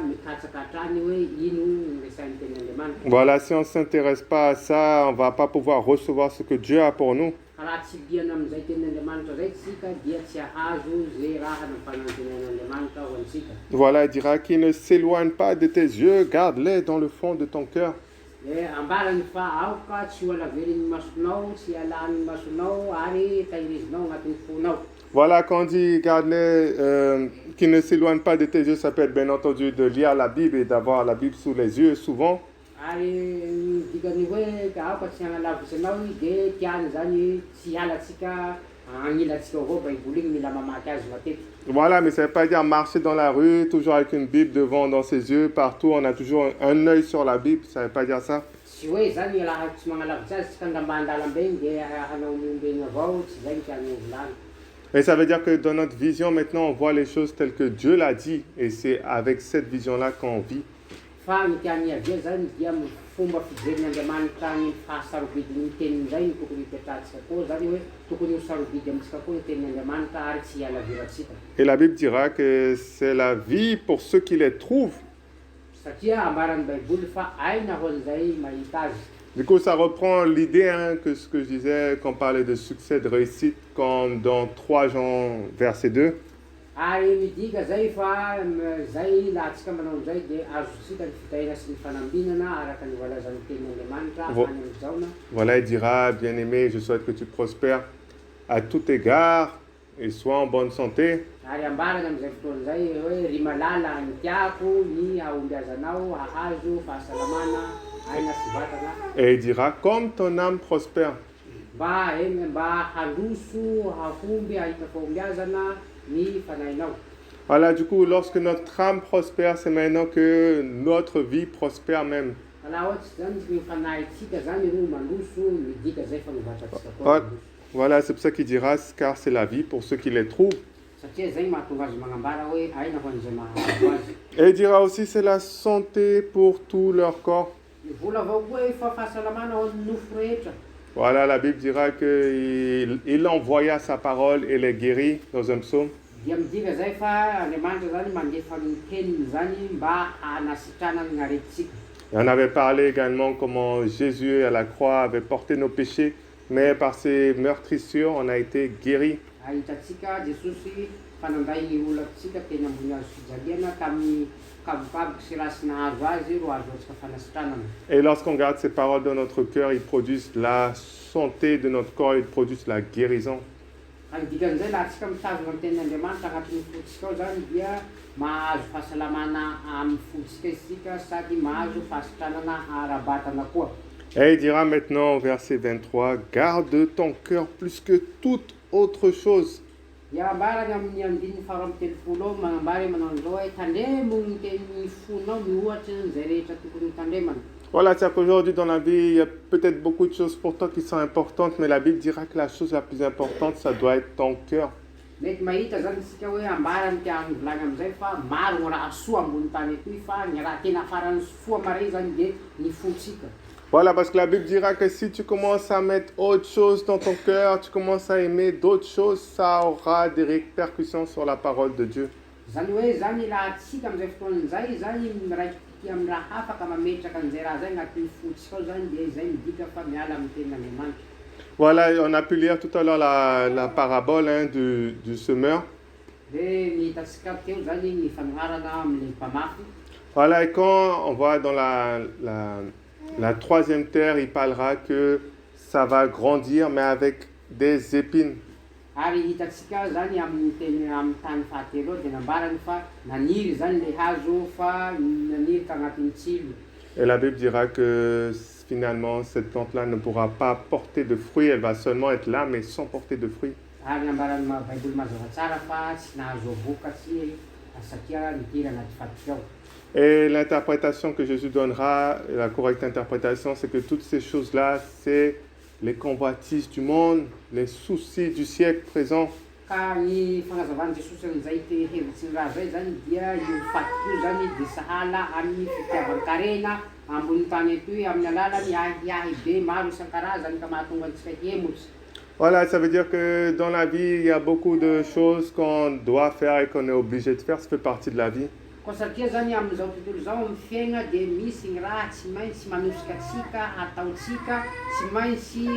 mikatsakatrany hoe ino ny resahin'ny tenin'Andriamanitra. Voilà, si on ne s'intéresse pas à ça, on ne va pas pouvoir recevoir ce que Dieu a pour nous. Raha tsy diana amin'izay tenin'Andriamanitra zay tsika dia tsy ahazo zay raha nampanantenan'Andriamanitra ho antsika. Voilà, il dira qu'il ne s'éloigne pas de tes yeux, garde-les dans le fond de ton cœur. Ambarany fa aoka tsy ho alavelin'ny masonao, tsy alan'ny masonao ary tahirizinao agnatin'ny fonao. Voilà, quand on dit garde-les, qui ne s'éloigne pas de tes yeux, ça peut être bien entendu de lire la Bible et d'avoir la Bible sous les yeux souvent. Ary dikany hoe aoka tsy agnalavitsanao dia tiany zany tsy halatsika agnilatsika avao baiboly igny mila mamaky azy matetiky. Voilà, mais ça ne veut pas dire marcher dans la rue, toujours avec une Bible devant dans ses yeux, partout, on a toujours un œil sur la Bible, ça ne veut pas dire ça. Tsy hoe zany raha tsy magnalavitsy azy tsika andamba-andalambe igny dia hanao miombeny avao, tsy zay ny tiany volany. Et ça veut dire que dans notre vision, maintenant, on voit les choses telles que Dieu l'a dit. Et c'est avec cette vision-là qu'on vit. Fa ny tiany avia zany dia fomba fijerin'Andriamanitra ny fahasarobidiny teniny zay ny tokony hipetrahantsika koa zany hoe tokony ho sarobidy amintsika koa ny tenin'Andriamanitra ary tsy hialavirantsika. Et la Bible dira que c'est la vie pour ceux qui les trouvent. Satria ambaran'ny baiboly fa aina ho an'izay mahita azy. Du coup, ça reprend l'idée que ce que je disais quand on parlait de succès, de réussite, comme dans 3 Jean, verset 2. Ary midika zay fa zay laha tsika manao an'izay dia azontsika ny fitahina sy ny fanambinana araka ny voalazan'ny tenin'Andriamanitra any amin'izao. Voilà, il dira, bien-aimé, je souhaite que tu prospères à tout égard et sois en bonne santé. Ary ambarany amin'izay fotoan'izay hoe ry malala ny tiako ny ahombiazanao hahazo fahasalamana aina sy vatana. Et il dira, comme ton âme prospère. Mba haloso hahomby hahita fahombiazana ny fanahinao. Voilà, du coup, lorsque notre âme prospère, c'est maintenant que notre vie prospère même. Voilà, c'est pour ça qu'il dira, car c'est la vie pour ceux qui les trouvent. Et il dira aussi, c'est la santé pour tout leur corps. Voilà, la Bible dira qu'il envoya sa parole et les guérit dans un psaume. Et on avait parlé également comment Jésus à la croix avait porté nos péchés, mais par ses meurtrissures, on a été guéris. fanandray ny olatsika teny ambony hazo fijaliana tamin'ny kabokaboky sy rasy nahazo azy ro azo atsika fanasitranana. Et lorsqu'on garde ces paroles dans notre cœur, ils produisent la santé de notre corps, ils produisent la guérison. Ary dikan'izay laha atsika mitazona amin'ny tenin'Andriamanitra agnatin'ny fotsika ao zany dia mahazo fahasalamana amin'ny fotsika isika sady mahazo fahasitranana ara-batana koa. Et il dira maintenant au verset 23, garde ton cœur plus que toute autre chose. Dia ambarany amin'ny andininy faharoa amby telopolo ao manambara manao an'izao hoe tandremo ny tenin'ny fonao mihoatra izay rehetra tokony tandremana. Voilà, c'est qu'aujourd'hui dans la vie, il y a peut-être beaucoup de choses pour toi qui sont importantes, mais la Bible dira que la chose la plus importante, ça doit être ton cœur. Mety mahita zany isika hoe ambarany tiany volagny amizay fa maro ny raha soa ambony tany etoy fa ny raha tena farany soa mare zany de ny fontsika. Voilà, parce que la Bible dira que si tu commences à mettre autre chose dans ton cœur, tu commences à aimer d'autres choses, ça aura des répercussions sur la parole de Dieu. Zany hoe zany laha atsika amizay fotoan'izay zany miraiky tia amin'ny raha afaka mametraka an'izay raha zay agnatin'ny fotsika ao zany de izay midika fa miala amin'ny tenin'Andriamanitra. Voilà, on a pu lire tout à l'heure la parabole du semeur. De nihitatsika teo zany ny fanoharana amin'ny mpamafy. Voilà, et quand on voit dans la troisième terre, il parlera que ça va grandir, mais avec des épines. Ary hitatsika zany amin'ny teny amin'ny tany fahatelo de nambarany fa naniry zany le hazo fa naniry agnatin'ny tsilo. Et la Bible dira que finalement, cette plante-là ne pourra pas porter de fruits, elle va seulement être là, mais sans porter de fruits. Ary nambarany Baiboly mazava tsara fa tsy nahazo vokatsy satria nitiry anaty fatoky ao. Et l'interprétation que Jésus donnera, la correcte interprétation, c'est que toutes ces choses-là, c'est les convoitises du monde, les soucis du siècle présent. Ka ny fagnazavany Jesosy an'izay hevitsy ny raha zay zany dia io fatoky io zany de sahala amin'ny fitiavan-karena ambony tany etoy amin'ny alalany ahiahy be maro isan-karazany ka mahatonga antsika hemotsy. Voilà, ça veut dire que dans la vie, il y a beaucoup de choses qu'on doit faire et qu'on est obligé de faire, ça fait partie de la vie. Koa satria zany amin'izao tontolo zao amin'ny fiaigna de misy ny raha tsy maintsy manosika atsika ataotsika tsy maintsy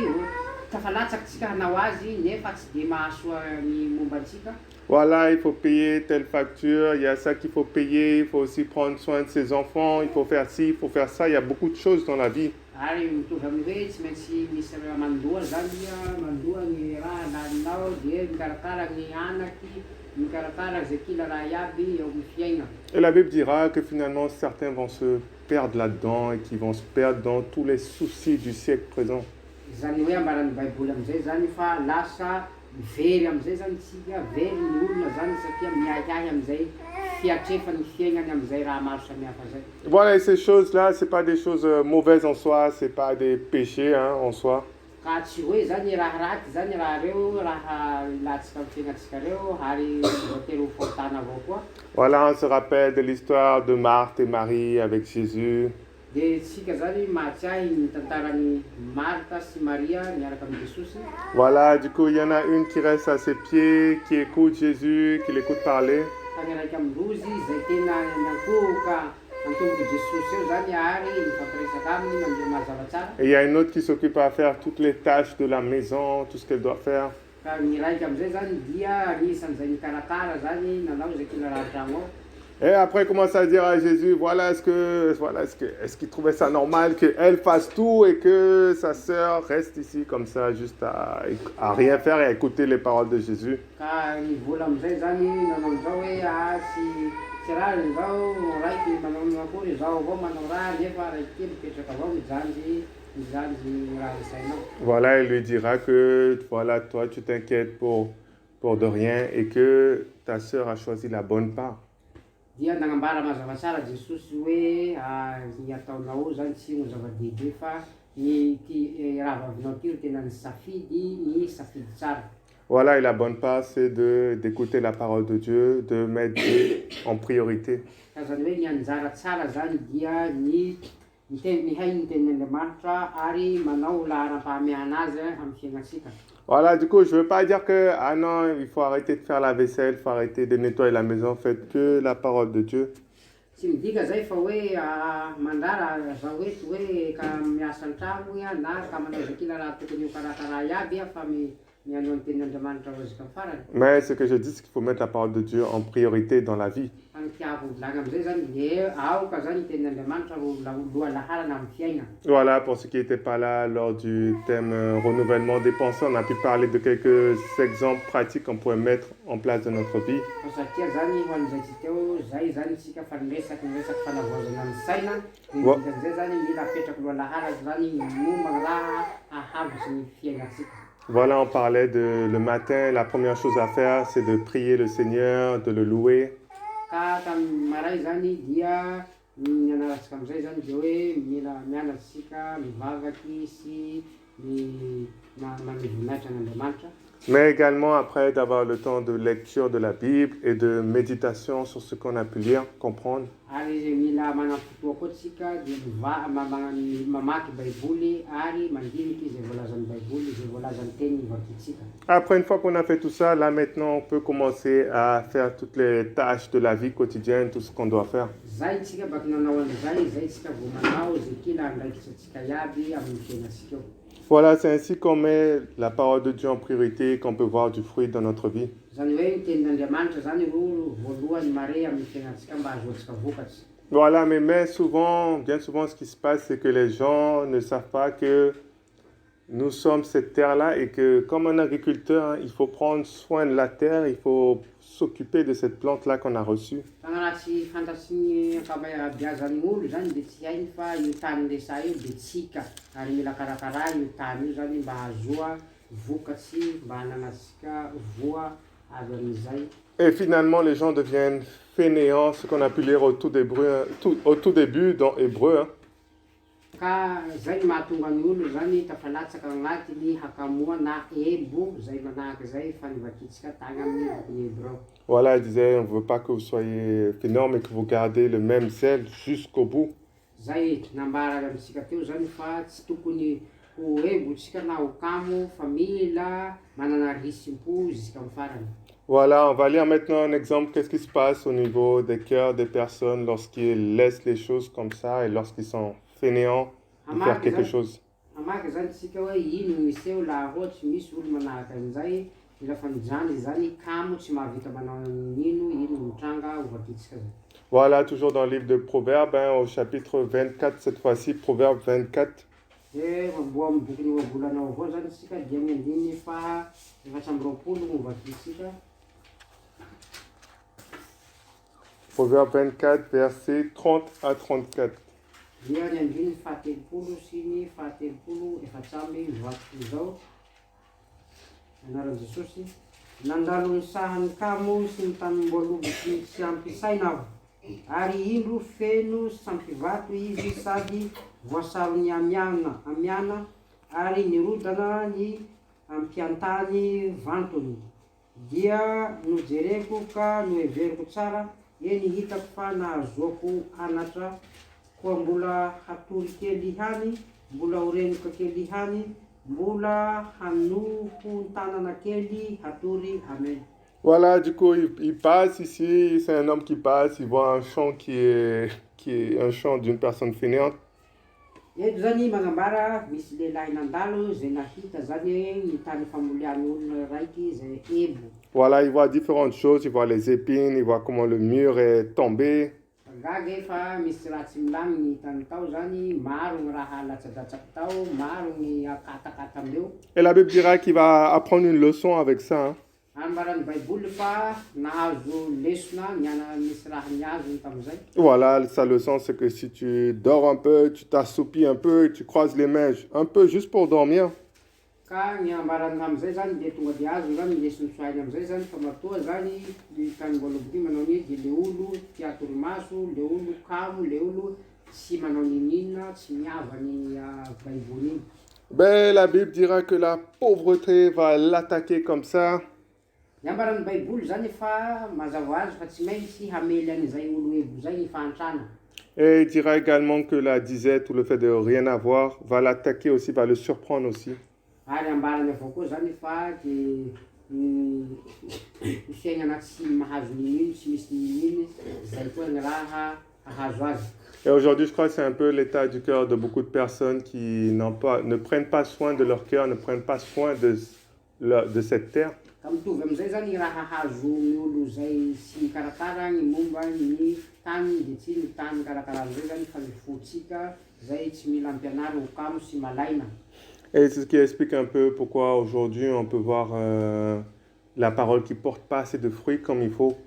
tafalatsaka hanao azy nefa tsy de mahasoa ny momba antsika. Voilà, il faut payer telle facture, il y a ça qu'il faut payer, il faut aussi prendre soin de ses enfants, il faut faire ci, il faut faire ça, il y a beaucoup de choses dans la vie. Ary mitovy amin'ny hoe tsy maintsy misy raha mandoa zany mandoa ny raha laninao de mikarakara ny anaky mikarakara zay kila raha iaby eo amin'ny fiaigna. Et la Bible dira que finalement certains vont se perdre là-dedans et qu'ils vont se perdre dans tous les soucis du siècle présent. Zany hoe ambaran'ny Baiboly amizay zany fa lasa very amizay zany tsika very ny olona zany satria miahiahy amizay fiatrefany fiaignany amizay raha maro samihafa zay. Voilà, et ces choses-là, c'est pas des choses mauvaises en soi, c'est pas des péchés en soi. Ka tsy hoe zany raha raty zany raha reo raha ilatsika amin'ny fiaignatsika reo ary voatery ho fahotana avao koa. Voilà, on se rappelle de l'histoire de Marthe et Marie avec Jésus. De tsika zany mahatsiahy ny tantaran'ny Martha sy Maria miaraka amin'ny Jesosy. Voilà, du coup, il y en a une qui reste à ses pieds, qui écoute Jésus, qui l'écoute parler. Fa ny raiky amin'rozy zay tena nankohoka antomboky Jesosy eo zany ary mifampiresaka aminy mandeha mazava tsara. Et il y a une autre qui s'occupe à faire toutes les tâches de la maison, tout ce qu'elle doit faire. Ka ny raiky amizay zany dia anisan'izay nikarakara zany nanao zay kila raha tragno ao. Et après, il commence à dire à Jésus, est-ce qu'il trouvait ça normal qu'elle fasse tout et que sa sœur reste ici comme ça, juste à rien faire et à écouter les paroles de Jésus. Ka ny vola amizay zany nanao an'izao hoe tsy raha zao raiky manao akory zao avao manao raha nefa raiky kely mipetraka avao mijanjy raha isainao. Voilà, il lui dira que voilà, toi tu t'inquiètes pour de rien et que ta sœur a choisi la bonne part. Dia nagnambara mazava tsara Jesosy hoe ny ataonao zany tsy ho zava-dehibe fa ny raha vavinao ty ro tena ny safidy tsara. Voilà, et la bonne part, c'est d'écouter la parole de Dieu, de mettre Dieu en priorité. Ka zany hoe ny anjara tsara zany dia ny hay ny tenin'Andriamanitra ary manao laharam-pahamehana azy amin'ny fiaignatsika. Voilà, du coup, je ne veux pas dire que, ah non, il faut arrêter de faire la vaisselle, il faut arrêter de nettoyer la maison, faites que la parole de Dieu. Tsy midika zay fa hoe mandrara zao hoe ka miasa an-tragno na ka manao zakila raha tokony ho karakara iaby fa mihaino ny tenin'Andriamanitra rozika amin'ny farany. Mais ce que je dis, c'est qu'il faut mettre la parole de Dieu en priorité dans la vie. Fa ny tiako volagna am'izay zany le aoka zany ny tenin'Andriamanitra loha laharana amin'ny fiaigna. Voilà, pour ceux qui n'étaient pas là lors du thème renouvellement des pensées, on a pu parler de quelques exemples pratiques qu'on pourrait mettre en place dans notre vie. Fa satria zany ho an'izay tsy teo zay zany tsika fa niresaky fanavaozana ny saina de dikan'izay zany mila apetraky loha laharana zany momba ny raha ahavitsy ny fiaignatsika. Voilà, on parlait de le matin, la première chose à faire, c'est de prier le Seigneur, de le louer. Ka tamin'ny maray zany dia ny anaratsika am'izay zany de hoe mila mianatsika mivavaky sy mamivonatra n'Andriamanitra. Mais également après d'avoir le temps de lecture de la Bible et de méditation sur ce qu'on a pu lire, comprendre. Ary mila manam-potoa koa tsika de mamaky baiboly ary mandiniky zay voalazan'ny baiboly zay voalazan'ny teny vakitsika. Après, une fois qu'on a fait tout ça, là maintenant on peut commencer à faire toutes les tâches de la vie quotidienne, tout ce qu'on doit faire. Zay tsika baka nanao an'izay zay tsika vao manao zay kila andraikitsatsika iaby amin'ny fiainatsika eo. Voilà, c'est ainsi qu'on met la parole de Dieu en priorité, qu'on peut voir du fruit dans notre vie. Zany hoe ny tenin'Andriamanitra zany ro voalohany mare amin'ny fiainatsika mba ahazoantsika vokatsy. Voilà, mais bien souvent, ce qui se passe, c'est que les gens ne savent pas que nous sommes cette terre-là et que comme un agriculteur, il faut prendre soin de la terre, il faut s'occuper de cette plante-là qu'on a reçue. Tanana tsy fantatsy ny ankabeazan'ny olo zany de tsy hainy fa io tany resa io de tsika ary mila karakara io tany io zany mba ahazoa vokatsy mba hananatsika voa avy amin'izay. Et finalement, les gens deviennent fainéants, ce qu'on a pu lire au tout début dans Hébreu. Hein. Ka zay mahatonga ny olo zany tafalatsaka agnatiny hakamoa na ebo zay manahaky zay fanivakitsika tagny amin'ny Hébreu. Voilà, il disait, on ne veut pas que vous soyez fainéants, mais que vous gardez le même zèle jusqu'au bout. Zay nambara amitsika teo zany fa tsy tokony ho ebotsika na ho kamo fa mila manana risim-po jusqu'à amin'ny farany. Voilà, on va lire maintenant un exemple. Qu'est-ce qui se passe au niveau des cœurs des personnes lorsqu'ils laissent les choses comme ça et lorsqu'ils sont fainéants de faire quelque chose. Amaky zany tsika hoe ino miseo laha ohatsy misy olo manahaka an'izay mila fanojany zany kamo tsy mahavita manao ino mitranga ho vakitsika zay. Voilà, toujours dans le livre de Proverbes, hein, au chapitre 24, cette fois-ci, Proverbe 24. De mboa amin'ny boky ny oabolanao avao zany tsika dia miandiny fa efatra amby roapolo ho vakitsika. Proverbe 24, versets 30 à 34. Dia ny andiny fahatelopolo sy ny fahatelopolo efatsamby vaky zao. Anaran'i Jesosy. Nandalo ny sahany kamo sy ny tanimboaloboky tsy ampisaina aho. Ary indro feno sampivato izy sady voasarony amiana ary nirodana ny ampiantany vantony. Dia nojereko ka noheveriko tsara, eny hitako fa nahazoako anatra koa mbola hatory kely hany, mbola horenoka kely hany, mbola hanoho tanana kely hatory amen. Voilà, du coup, il passe ici, c'est un homme qui passe, il voit un champ qui est un champ d'une personne fainéante. Eto zany magnambara misy lehilahy nandalo zay nahita zany ny tany famolian'ny olona raiky zay ebo. Voilà, il voit différentes choses, il voit les épines, il voit comment le mur est tombé. Gaga fa misy raha tsy milamy ny tany tao zany, maro ny raha latsadatsaky tao, maro ny akatakata amindreo. Et la Bible dira qu'il va apprendre une leçon avec ça. Hein. Ambaran'ny baiboly fa nahazo lesona misy raha niazony tam'izay. Voilà, sa leçon c'est que si tu dors un peu, tu t'assoupis un peu, tu croises les mains un peu juste pour dormir. Ka ny ambarany am'izay zany de tonga de azo zany lesony soainy am'izay zany fa matoa zany ny tany mboaloboky manao ny de le olo tia torimaso, le olo kamo, le olo tsy manao ninina, tsy miavany baiboly iny. Ben, la Bible dira que la pauvreté va l'attaquer comme ça. Ny ambaran'ny baiboly zany fa mazava azy fa tsy maintsy hamely an'izay olo ebo zay ny fantrana. Et il dira également que la disette ou le fait de rien avoir va l'attaquer aussi, va le surprendre aussi. Ary ambarany avao koa zany fa de fiaignana tsy mahazo ninino, tsy misy ninino, zay koa ny raha ahazo azy. Et aujourd'hui, je crois que c'est un peu l'état du cœur de beaucoup de personnes qui ne prennent pas soin de leur cœur, ne prennent pas soin de cette terre. Ka mitovy am'izay zany raha hahazo ny olo zay sy mikarakara ny momba ny tany de tsy ny tany karakaran'izay zany fa ny fotsika zay tsy mila ampianary ho kamo sy malaina. Et c'est ce qui explique un peu pourquoi aujourd'hui on peut voir la parole qui porte pas assez de fruits comme il faut.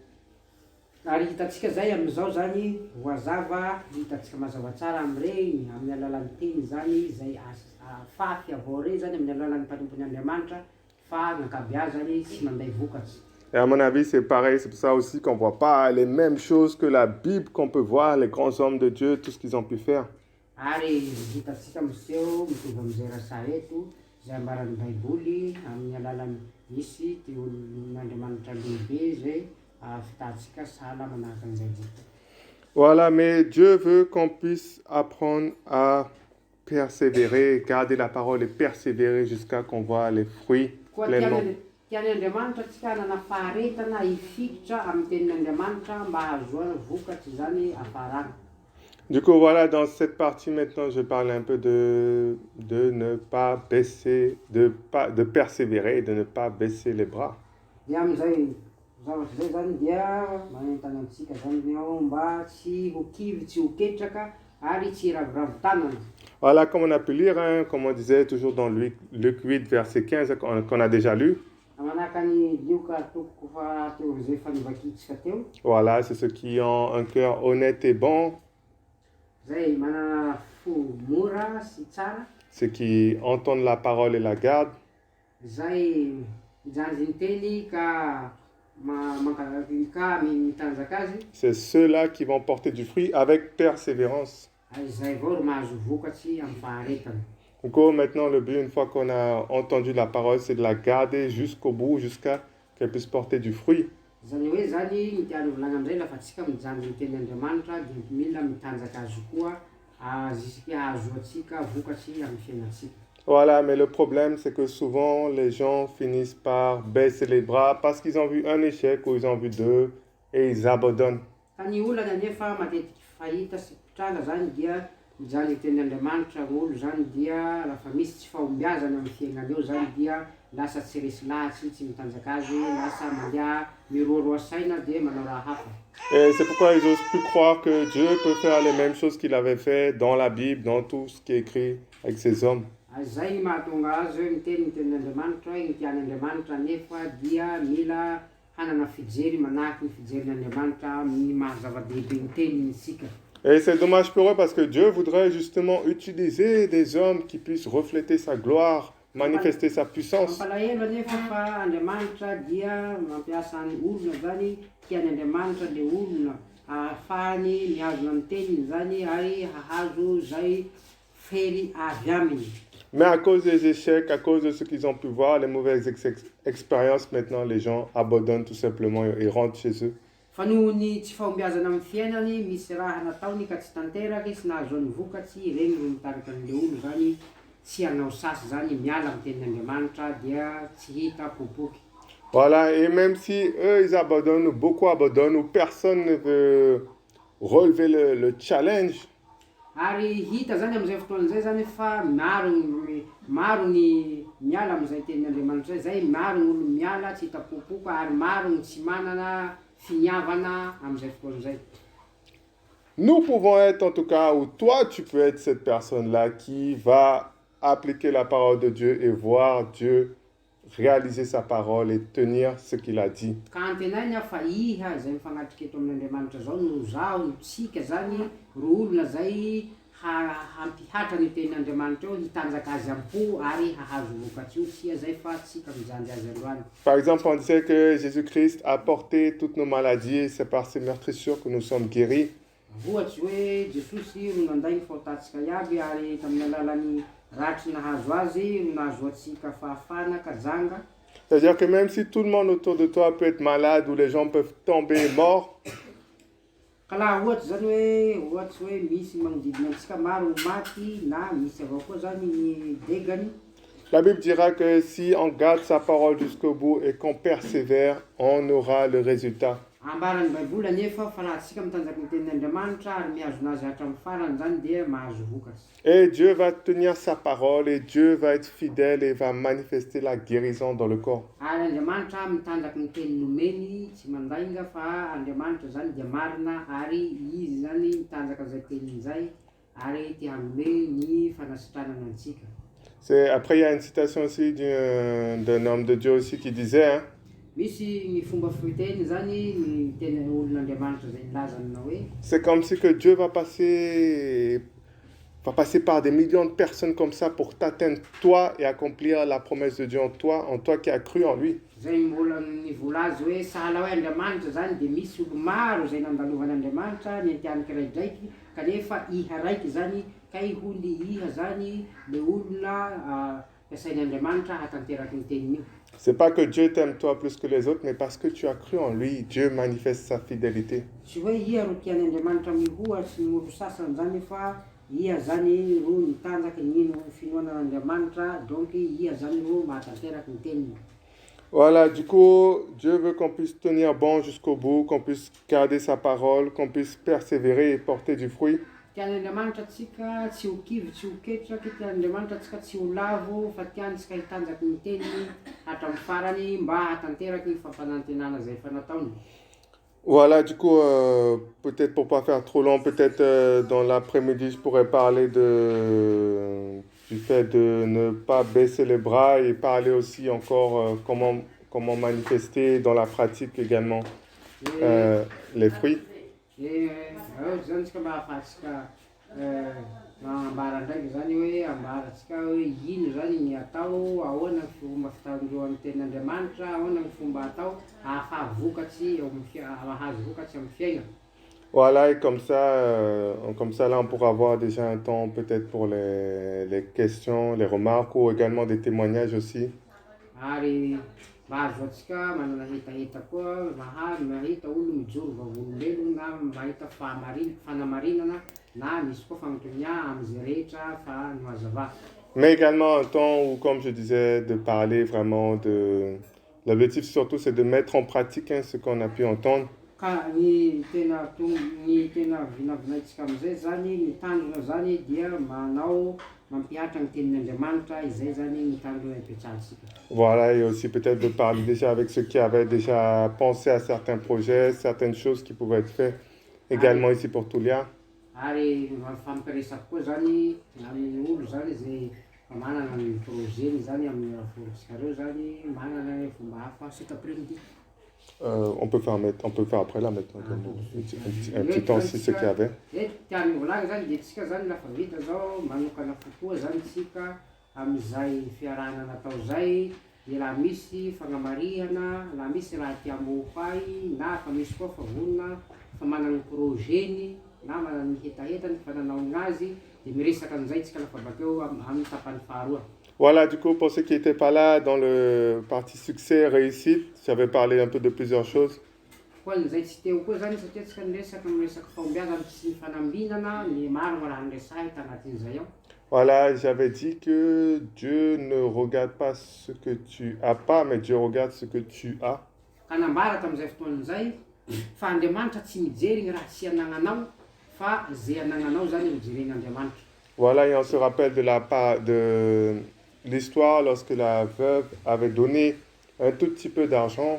Ary hitatsika zay am'izao zany voazava hitatsika mazava tsara am'regny amin'ny alalan'ny teny zany zay fafy avao re zany amin'ny alalan'ny mpanompon'Andriamanitra fa gn'ankabeazany sy manday vokatsy. Et à mon avis, c'est pareil, c'est pour ça aussi qu'on ne voit pas les mêmes choses que la Bible, qu'on peut voir, les grands hommes de Dieu, tout ce qu'ils ont pu faire. Ary hitatsika miseho mitovy am'izay raha eto zay ambaran'ny baiboly amin'ny alalan'ny misy teolin'Andriamanitra lehibe zay fitatsika sahala manahaka an'izay dito. Voilà, mais Dieu veut qu'on puisse apprendre à persévérer, garder la parole et persévérer jusqu'à qu'on voit les fruits pleinement. Tiany Andriamanitra tsika hanana faharetana hifikotra amin'ny tenin'Andriamanitra mba hahazoana vokatsy zany hafarana. Du coup, voilà, dans cette partie maintenant, je parle un peu de ne pas baisser, de persévérer, de ne pas baisser les bras. Dia am'izay zavatra zay zany dia manentana antsika zany ao mba tsy ho kivy, tsy ho ketraka ary tsy ravoravo tanana. Voilà, comme on a pu lire, hein, comme on disait toujours dans Luc 8, verset 15, qu'on a déjà lu. Voilà, c'est ceux qui ont un cœur honnête et bon. Ceux qui entendent la parole et la gardent. C'est ceux-là qui vont porter du fruit avec persévérance. Donc maintenant, le but, une fois qu'on a entendu la parole, c'est de la garder jusqu'au bout, jusqu'à qu'elle puisse porter du fruit. Voilà, mais le problème, c'est que souvent, les gens finissent par baisser les bras parce qu'ils ont vu un échec ou ils ont vu deux et ils abandonnent. Et c'est pourquoi ils n'osent plus croire que Dieu peut faire les mêmes choses qu'il avait fait dans la Bible, dans tout ce qui est écrit avec ses hommes. Et c'est dommage pour eux parce que Dieu voudrait justement utiliser des hommes qui puissent refléter sa gloire, manifester sa puissance. Mais à cause des échecs, à cause de ce qu'ils ont pu voir, les mauvaises expériences, maintenant les gens abandonnent tout simplement et rentrent chez eux. Voilà, et même si eux ils abandonnent, ou beaucoup abandonnent, ou personne ne veut relever le challenge. Nous pouvons être en tout cas, ou toi tu peux être cette personne-là qui va appliquer la parole de Dieu et voir Dieu réaliser sa parole et tenir ce qu'il a dit. Par exemple, on disait que Jésus-Christ a porté toutes nos maladies et c'est par ses meurtrissures que nous sommes guéris. C'est-à-dire que même si tout le monde autour de toi peut être malade ou les gens peuvent tomber morts, la Bible dira que si on garde sa parole jusqu'au bout et qu'on persévère, on aura le résultat. ambarany baiboly anefa fa raha atsika mitanjaky ny tenin'Andriamanitra ary mihazo nazy hatramin'ny farany zany dia mahazo vokatsy. Et Dieu va tenir sa parole et Dieu va être fidèle et va manifester la guérison dans le corps. Ary Andriamanitra mitanjaky ny teniny omeny tsy mandainga fa Andriamanitra zany dia marina ary izy zany mitanjaka an'izay teniny zay ary tia hanome ny fanasitranana antsika. Après, il y a une citation aussi d'un homme de Dieu aussi qui disait, hein, Misy ny fomba fiteny zany ny teny olon'Andriamanitra zay nilazana hoe c'est comme si que Dieu va passer par des millions de personnes comme ça pour t'atteindre toi et accomplir la promesse de Dieu en toi qui as cru en lui. zay mbola nivola azy hoe sahala hoe Andriamanitra zany dia misy olo maro zay nandalovan'Andriamanitra ny atiany kiraidraiky kanefa iha raiky zany kay holy iha zany le olona piasain'Andriamanitra hatanteraky ny teniny io. C'est pas que Dieu t'aime toi plus que les autres, mais parce que tu as cru en lui, Dieu manifeste sa fidélité. Tsy hoe iha ro tian'Andriamanitra mihoatsy ny olo sasany zany fa iha zany ro mitanjaky nino finoanan'Andriamanitra donc iha zany ro mahatanteraky ny teniny. Voilà, du coup, Dieu veut qu'on puisse tenir bon jusqu'au bout, qu'on puisse garder sa parole, qu'on puisse persévérer et porter du fruit. Tian'Andriamanitra atsika tsy ho kivy tsy ho ketraky, tian'Andriamanitra atsika tsy ho lavo fa tiantsika hitanjaky ny teniny hatramin'ny farany mba hatanteraky ny fampanantenana zay efa nataony. Voilà, du coup, peut-être pour pas faire trop long, peut-être dans l'après-midi, je pourrais parler du fait de ne pas baisser les bras et parler aussi encore comment manifester dans la pratique également les fruits. Zany tsika mba ahafahantsika ambara ndraiky zany hoe ambaratsika hoe ino zany ny atao, ahoana ny fomba fitandroan'ny tenin'Andriamanitra, ahoana ny fomba atao ahafaha vokatsy mahazo vokatsy amin'ny fiaina. Voilà, et comme ça là, on pourra avoir déjà un temps peut-être pour les questions, les remarques ou également des témoignages aussi. Ary mahazo atsika manana hetaheta koa mahita olo mijoro vavolombelona na mahita fanamarinana na misy koa fagnontania amin'izay rehetra fa no hazava. Mais également un temps où, comme je disais, de parler vraiment de... L'objectif surtout, c'est de mettre en pratique ce qu'on a pu entendre. Ka ny tena vinavinaitsika am'izay zany ny tandrona zany dia mampiatra ny tenin'Andriamanitra izay zany ny tandrona ipetrahantsika. Voilà, et aussi peut-être de parler déjà avec ceux qui avaient déjà pensé à certains projets, certaines choses qui pouvaient être faites également ici pour Tulia. Ary fampiresaky koa zany amin'ny olo zany zay manana ny projeny zany amin'ny raforitsika reo zany manana ny fomba hafa cet après-midi. On peut faire après là maintenant, un petit temps si ce qu'il y avait. Tiany volagny zany dia tsika zany lafa vita zao manokana fotoa zany tsika amin'izay fiarahana natao zay dia laha misy fagnamarihana, laha misy raha tiamofay na fa misy koa favonina fa manana ny projeny na manana ny hetahetany fa nanaony azy dia miresaka an'izay tsika lafa bakeo amin'ny tapany faharoa. Voilà, du coup, pour ceux qui n'étaient pas là, dans le parti succès, réussite, j'avais parlé un peu de plusieurs choses. Voilà, j'avais dit que Dieu ne regarde pas ce que tu as pas, mais Dieu regarde ce que tu as. Voilà, et on se rappelle de l'histoire lorsque la veuve avait donné un tout petit peu d'argent.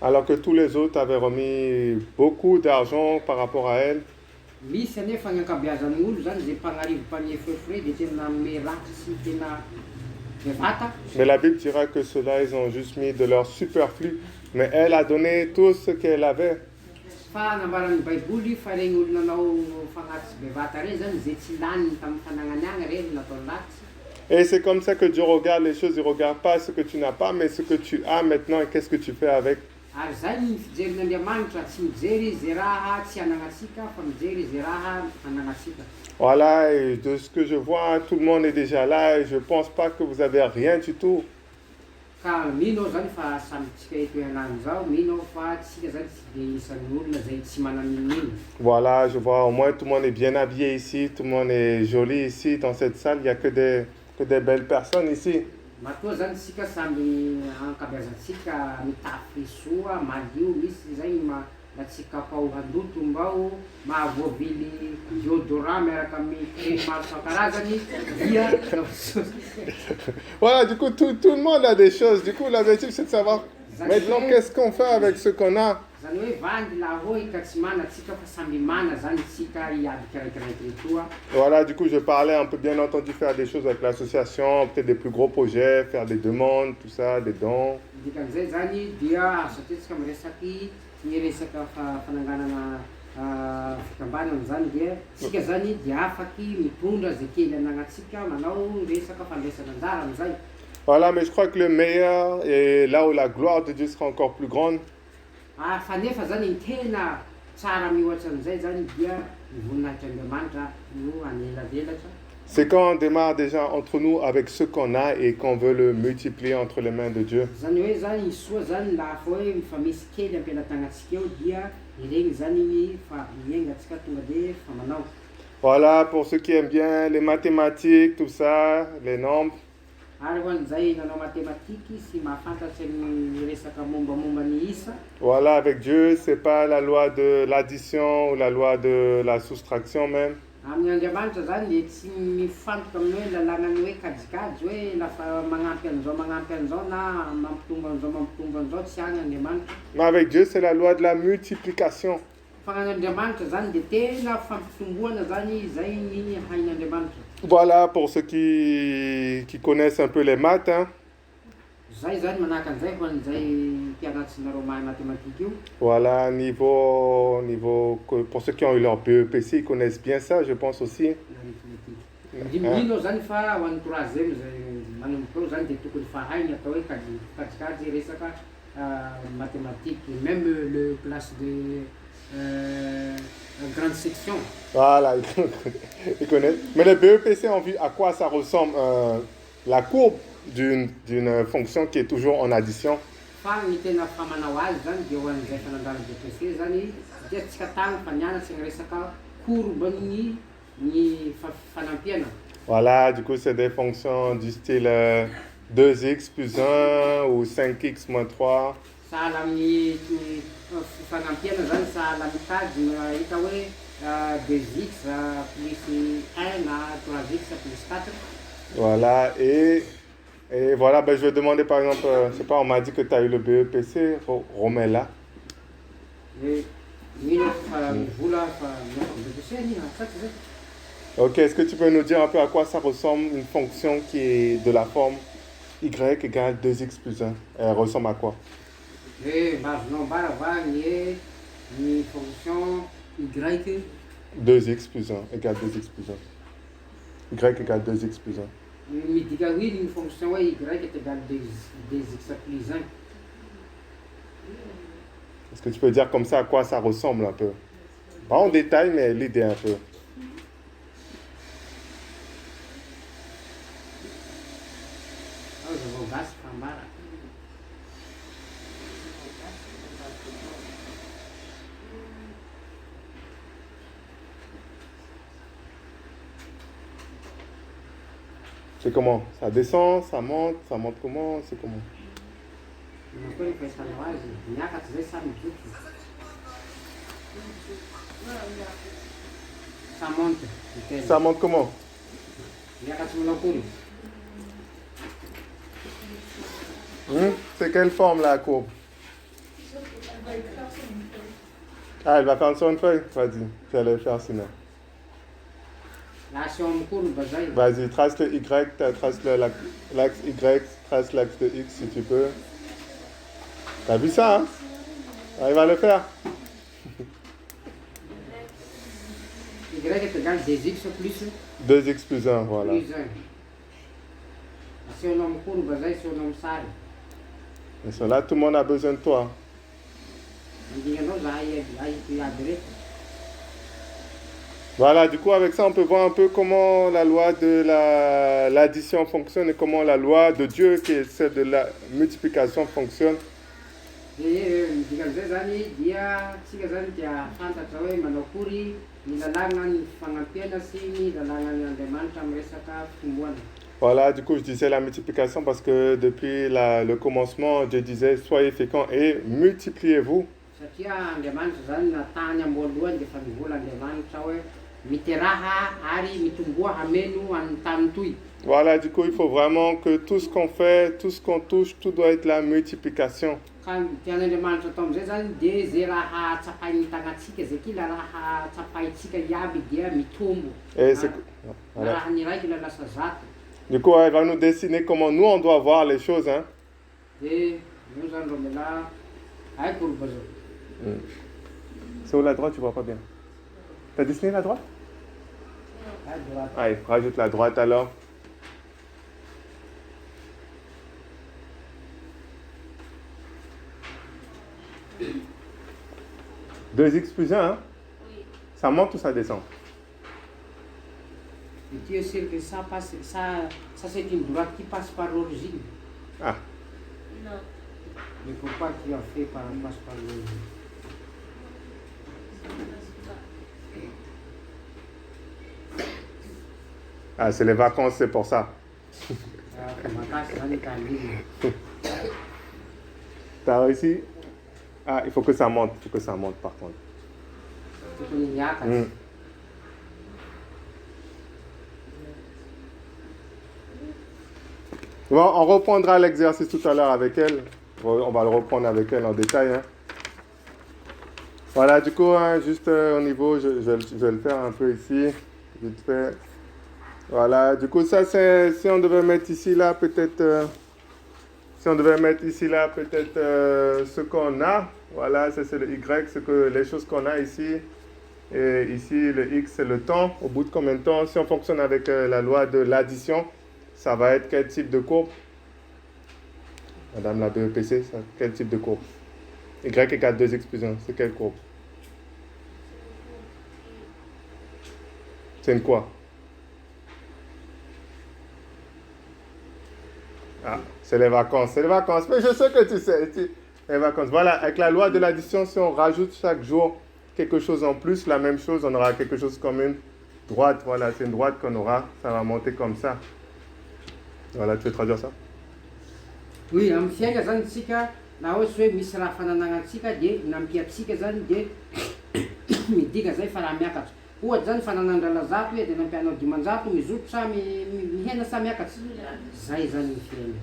Alors que tous les autres avaient remis beaucoup d'argent par rapport à elle. Mais la Bible dira que ceux-là, ils ont juste mis de leur superflu. Mais elle a donné tout ce qu'elle avait. Et c'est comme ça que Dieu regarde les choses. Il ne regarde pas ce que tu n'as pas, mais ce que tu as maintenant et qu'est-ce que tu fais avec. Voilà, et de ce que je vois, tout le monde est déjà là et je ne pense pas que vous avez rien du tout. ka mino zany fa samy tsika eto ianany zao mino fa tsika zany tsy de isan'ny olona zay tsy manan'in'ino. Voilà, je vois au moins tout le monde est bien habillé ici, tout le monde est joli ici dans cette salle, il n'y a que des belles personnes ici. Matoa zany tsika samby ankabeazantsika mitafy soa malio misy zay na tsika pao handoto mbao mahavoavily déodorant miaraka amin'ny crème maro isan-karazany dia Voilà, du coup, tout le monde a des choses. Du coup, l'objectif, c'est de savoir maintenant qu'est-ce qu'on fait avec ce qu'on a. zany hoe vandy laha hoe ka tsy mana tsika fa samby mana zany tsika iaby kiraikiraiky toa. Voilà, du coup, je parlais, on peut bien entendu faire des choses avec l'association, peut-être des plus gros projets, faire des demandes, tout ça, des dons. Dikan'izay zany dia satria tsika miresaky ny resaka fananganana fikambanana zany dia tsika zany dia afaky mitondra zay kely anagnatsika manao resaka fandraisana anjara am'izay. Voilà, mais je crois que le meilleur et là où la gloire de Dieu sera encore plus grande, Fa nefa zany ny tena tsara mihoatra an'izay zany dia ny voninahitran'Andriamanitra no anelavelatra. c'est quand on démarre déjà entre nous avec ce qu'on a et qu'on veut le multiplier entre les mains de Dieu. Zany hoe zany soa zany laha fa hoe fa misy kely ampelatagnatsika eo dia ireny zany ny fa miaingatsika tonga de fa manao. Voilà, pour ceux qui aiment bien les mathématiques, tout ça, les nombres. Ary ho an'izay nanao matematiky sy mahafantatry ny resaka mombamomba ny isa. Voilà, avec Dieu, c'est pas la loi de l'addition ou la loi de la soustraction même. Amin'ny Andriamanitra zany de tsy mifantoka amin'ny hoe lalànany hoe kajikajy hoe lafa magnampy an'izao na mampitombo an'izao tsy agny Andriamanitra. Mais avec Dieu, c'est la loi de la multiplication. Fa gn'Andriamanitra zany de tena fampitomboana zany zay ny hain'Andriamanitra. Voilà, pour ceux qui connaissent un peu les maths, hein. Zay zany manahaka an'izay ho an'izay mpianatsinareo mahay mathématique io. Voilà, pour ceux qui ont eu leur BEPC, ils connaissent bien ça, je pense aussi. Mino zany fa ho an'ny troisième zay manomboka eo zany de tokony fa hainy atao hoe kajikajy resaka mathématique, même le classe de grande section. Voilà, ils connaissent. Mais les BEPC ont vu à quoi ça ressemble la courbe d'une fonction qui est toujours en addition. Fa ny tena famanao azy zany de ho an'izay fanandrana BEPC zany dia tsika tagny fa nianatsy ny resaka courbe ny fanampiana. Voilà, du coup, c'est des fonctions du style 2x plus 1 ou 5x moins 3. Sahala amin'ny fanampiana zany sahala mitady hita hoe 2x plus 1 na 3x plus 4. Voilà, et voilà, ben, je vais demander par exemple, je sais pas, on m'a dit que tu as eu le BEPC, remets là. Ok, est-ce que tu peux nous dire un peu à quoi ça ressemble une fonction qui est de la forme y égale 2x plus 1? Elle ressemble à quoi? Une fonction y 2x plus 1 égale 2x plus 1. Y égale 2x plus 1. Midika hoe une fonction y est égale 2x plus 1. Est-ce que tu peux dire comme ça à quoi ça ressemble un peu? Pas en détail, mais l'idée un peu. C'est comment? Ça descend, ça monte comment? C'est comment? Ça monte comment? C'est quelle forme la courbe? Ah, elle va faire sur une feuille? Vas-y, je vais aller faire sinon. Vas-y, trace le Y, trace l'axe Y, trace l'axe de X si tu peux. T'as vu ça, hein? Ah, il va le faire. Y est égal 2x plus 2x plus 1, voilà. Plus 1. C'est un nombre courbe, c'est un nombre sale. Et ça, là, tout le monde a besoin de toi. Voilà, du coup, avec ça, on peut voir un peu comment la loi de l'addition fonctionne et comment la loi de Dieu, qui est celle de la multiplication, fonctionne. Dikan'izay zany dia tsika zany dia fantatra hoe manao akory ny lalàna ny fagnampihana sy ny lalàna ny Andriamanitra amin'ny resaka fitomboana. Voilà, du coup, je disais la multiplication parce que depuis le commencement, Dieu disait soyez féconds et multipliez-vous. Satria Andriamanitra zany natany am-voalohany dia efa nivola Andriamanitra hoe miteraha ary mitomboa hameno amin'ny tany toy. Voilà, du coup, il faut vraiment que tout ce qu'on fait, tout ce qu'on touche, tout doit être la multiplication. Ka tian'Andriamanitra atao amin'izay zany dia zay raha tsapain'ny tagnantsika zay kila raha tsapaintsika iaby dia mitombo. Et c'est, voilà. Raha ny raiky la lasa zato. Du coup, elle va nous dessiner comment nous, on doit voir les choses. Hein. Et nous allons là. C'est où la droite, tu vois pas bien. T'as dessiné la droite? Allez, rajoute la droite alors. Deux x plus 1, hein? Oui. Ça monte ou ça descend? Et Dieu sait que ça c'est une droite qui passe par l'origine. Ah. Non. Mais pourquoi tu as fait passe par l'origine? Ah, c'est les vacances, c'est pour ça. T'as réussi? Ah, il faut que ça monte par contre. Bon, on reprendra l'exercice tout à l'heure avec elle. On va le reprendre avec elle en détail. Hein. Voilà, du coup, hein, juste au niveau, je vais le faire un peu ici. Vite fait. Voilà, du coup, ça, c'est, si on devait mettre ici, là, peut-être, ce qu'on a. Voilà, ça, c'est le Y, les choses qu'on a ici. Et ici, le X, c'est le temps. Au bout de combien de temps? Si on fonctionne avec la loi de l'addition, ça va être quel type de courbe? Madame la BEPC, ça, quel type de courbe? Y égale 2x plus 1, c'est quelle courbe? C'est une quoi? Ah, c'est les vacances. Mais je sais que tu sais. Les vacances. Voilà, avec la loi de l'addition, si on rajoute chaque jour quelque chose en plus, la même chose, on aura quelque chose comme une droite. Voilà, c'est une droite qu'on aura. Ça va monter comme ça. Voilà, tu veux traduire ça? Oui, am fiaina zany tsika na ohatsy hoe misy raha fananagnatsika dia nampiatsika zany dia midika zay fa raha miakatra. Ohatsy zany fananandrala zato dia nampianao dimanjato mizoto sa mihena sa miakatra. Zay zany ny fiaina.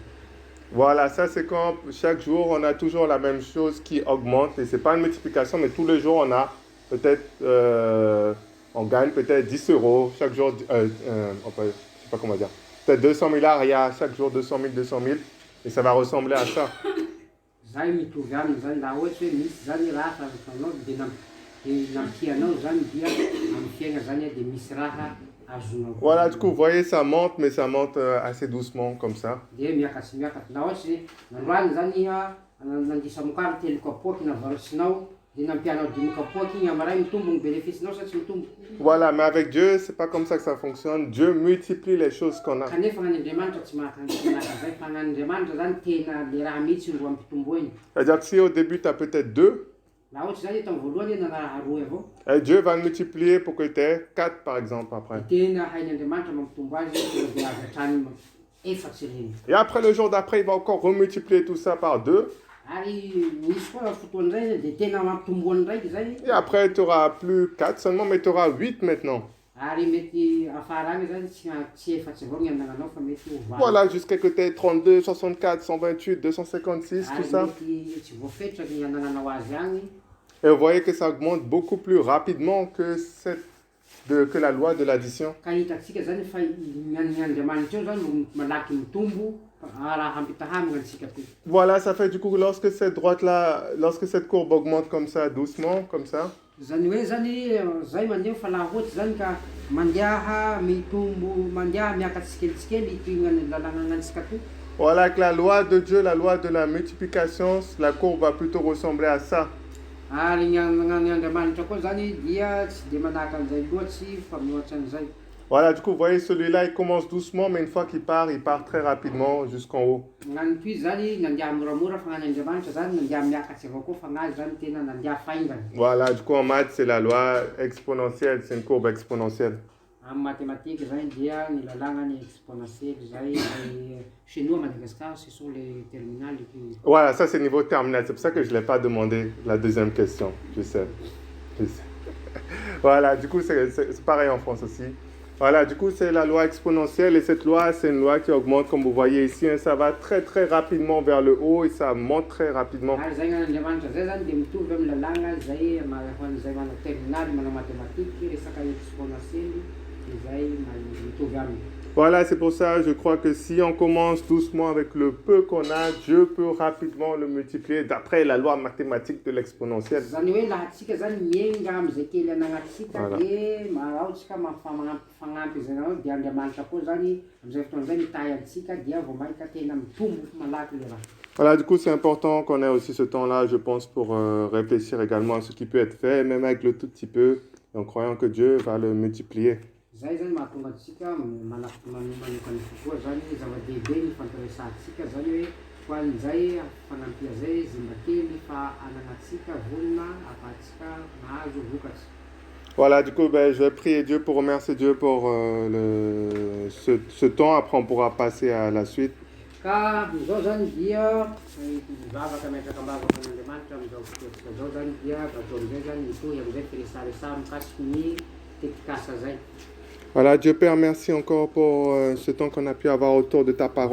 Voilà, ça c'est quand chaque jour on a toujours la même chose qui augmente. Et c'est pas une multiplication, mais tous les jours on a peut-être, on gagne peut-être 10 euros. Chaque jour, je sais pas comment dire. Peut-être 200 000 aria, chaque jour 200 000. Et ça va ressembler à ça. Voilà, du coup, vous voyez, ça monte, mais ça monte assez doucement, comme ça. Voilà, mais avec Dieu, c'est pas comme ça que ça fonctionne. Dieu multiplie les choses qu'on a. C'est-à-dire que si au début, tu as peut-être 2, et Dieu va le multiplier pour que tu aies 4, par exemple, après. Et après, le jour d'après, il va encore remultiplier tout ça par 2. Et après, tu n'auras plus 4 seulement, mais tu auras 8 maintenant. Voilà, jusqu'à que tu aies 32, 64, 128, 256, tout ça. Et vous voyez que ça augmente beaucoup plus rapidement que la loi de l'addition. Voilà, ça fait du coup, lorsque cette courbe augmente comme ça, doucement, comme ça. Voilà, avec la loi de Dieu, la loi de la multiplication, la courbe va plutôt ressembler à ça. Ary ny Andriamanitra koa zany dia tsy dia manahaka an'izay loatsy fa mihoatra an'izay. Voilà, du coup, vous voyez, celui-là, il commence doucement, mais une fois qu'il part très rapidement jusqu'en haut. Gn'any toy zany nandeha moramora fa gn'any Andriamanitra zany nandeha miakatsy avao koa fa gn'azy zany tena nandeha faingana. Voilà, du coup, en maths, c'est la loi exponentielle, c'est une courbe exponentielle. Amin'ny mathématique zany dia ny lalàgnany exponentielle zay chez nous à Madagascar ce sont les terminales qui... Voilà, ça c'est niveau terminal, c'est pour ça que je ne l'ai pas demandé la deuxième question, je sais. Voilà, du coup, c'est pareil en France aussi. Voilà, du coup, c'est la loi exponentielle et cette loi, c'est une loi qui augmente, comme vous voyez ici, hein, ça va très très rapidement vers le haut et ça monte très rapidement. Voilà, c'est pour ça, je crois que si on commence doucement avec le peu qu'on a, Dieu peut rapidement le multiplier d'après la loi mathématique de l'exponentielle. Voilà. Voilà, du coup, c'est important qu'on ait aussi ce temps-là, je pense, pour réfléchir également à ce qui peut être fait, même avec le tout petit peu, en croyant que Dieu va le multiplier. Zay zany mahatonga antsika manokany kokoa zany zava-dehibe ny fanteresantsika zany hoe ho an'izay fanampia zay zimbakely fa ananatsika vonona afahantsika mahazo vokatsy. Voilà, du coup, je vais prier Dieu pour remercier Dieu pour ce temps. Après, on pourra passer à la suite. Ka zao zany dia mivavaka miatraka ambavaka n'Andriamanitra amizao fotoatsika zao zany dia atao amizay zany mitohy amizay firesaresah mikasiky ny tetikasa zay. Voilà, Dieu Père, merci encore pour ce temps qu'on a pu avoir autour de ta parole.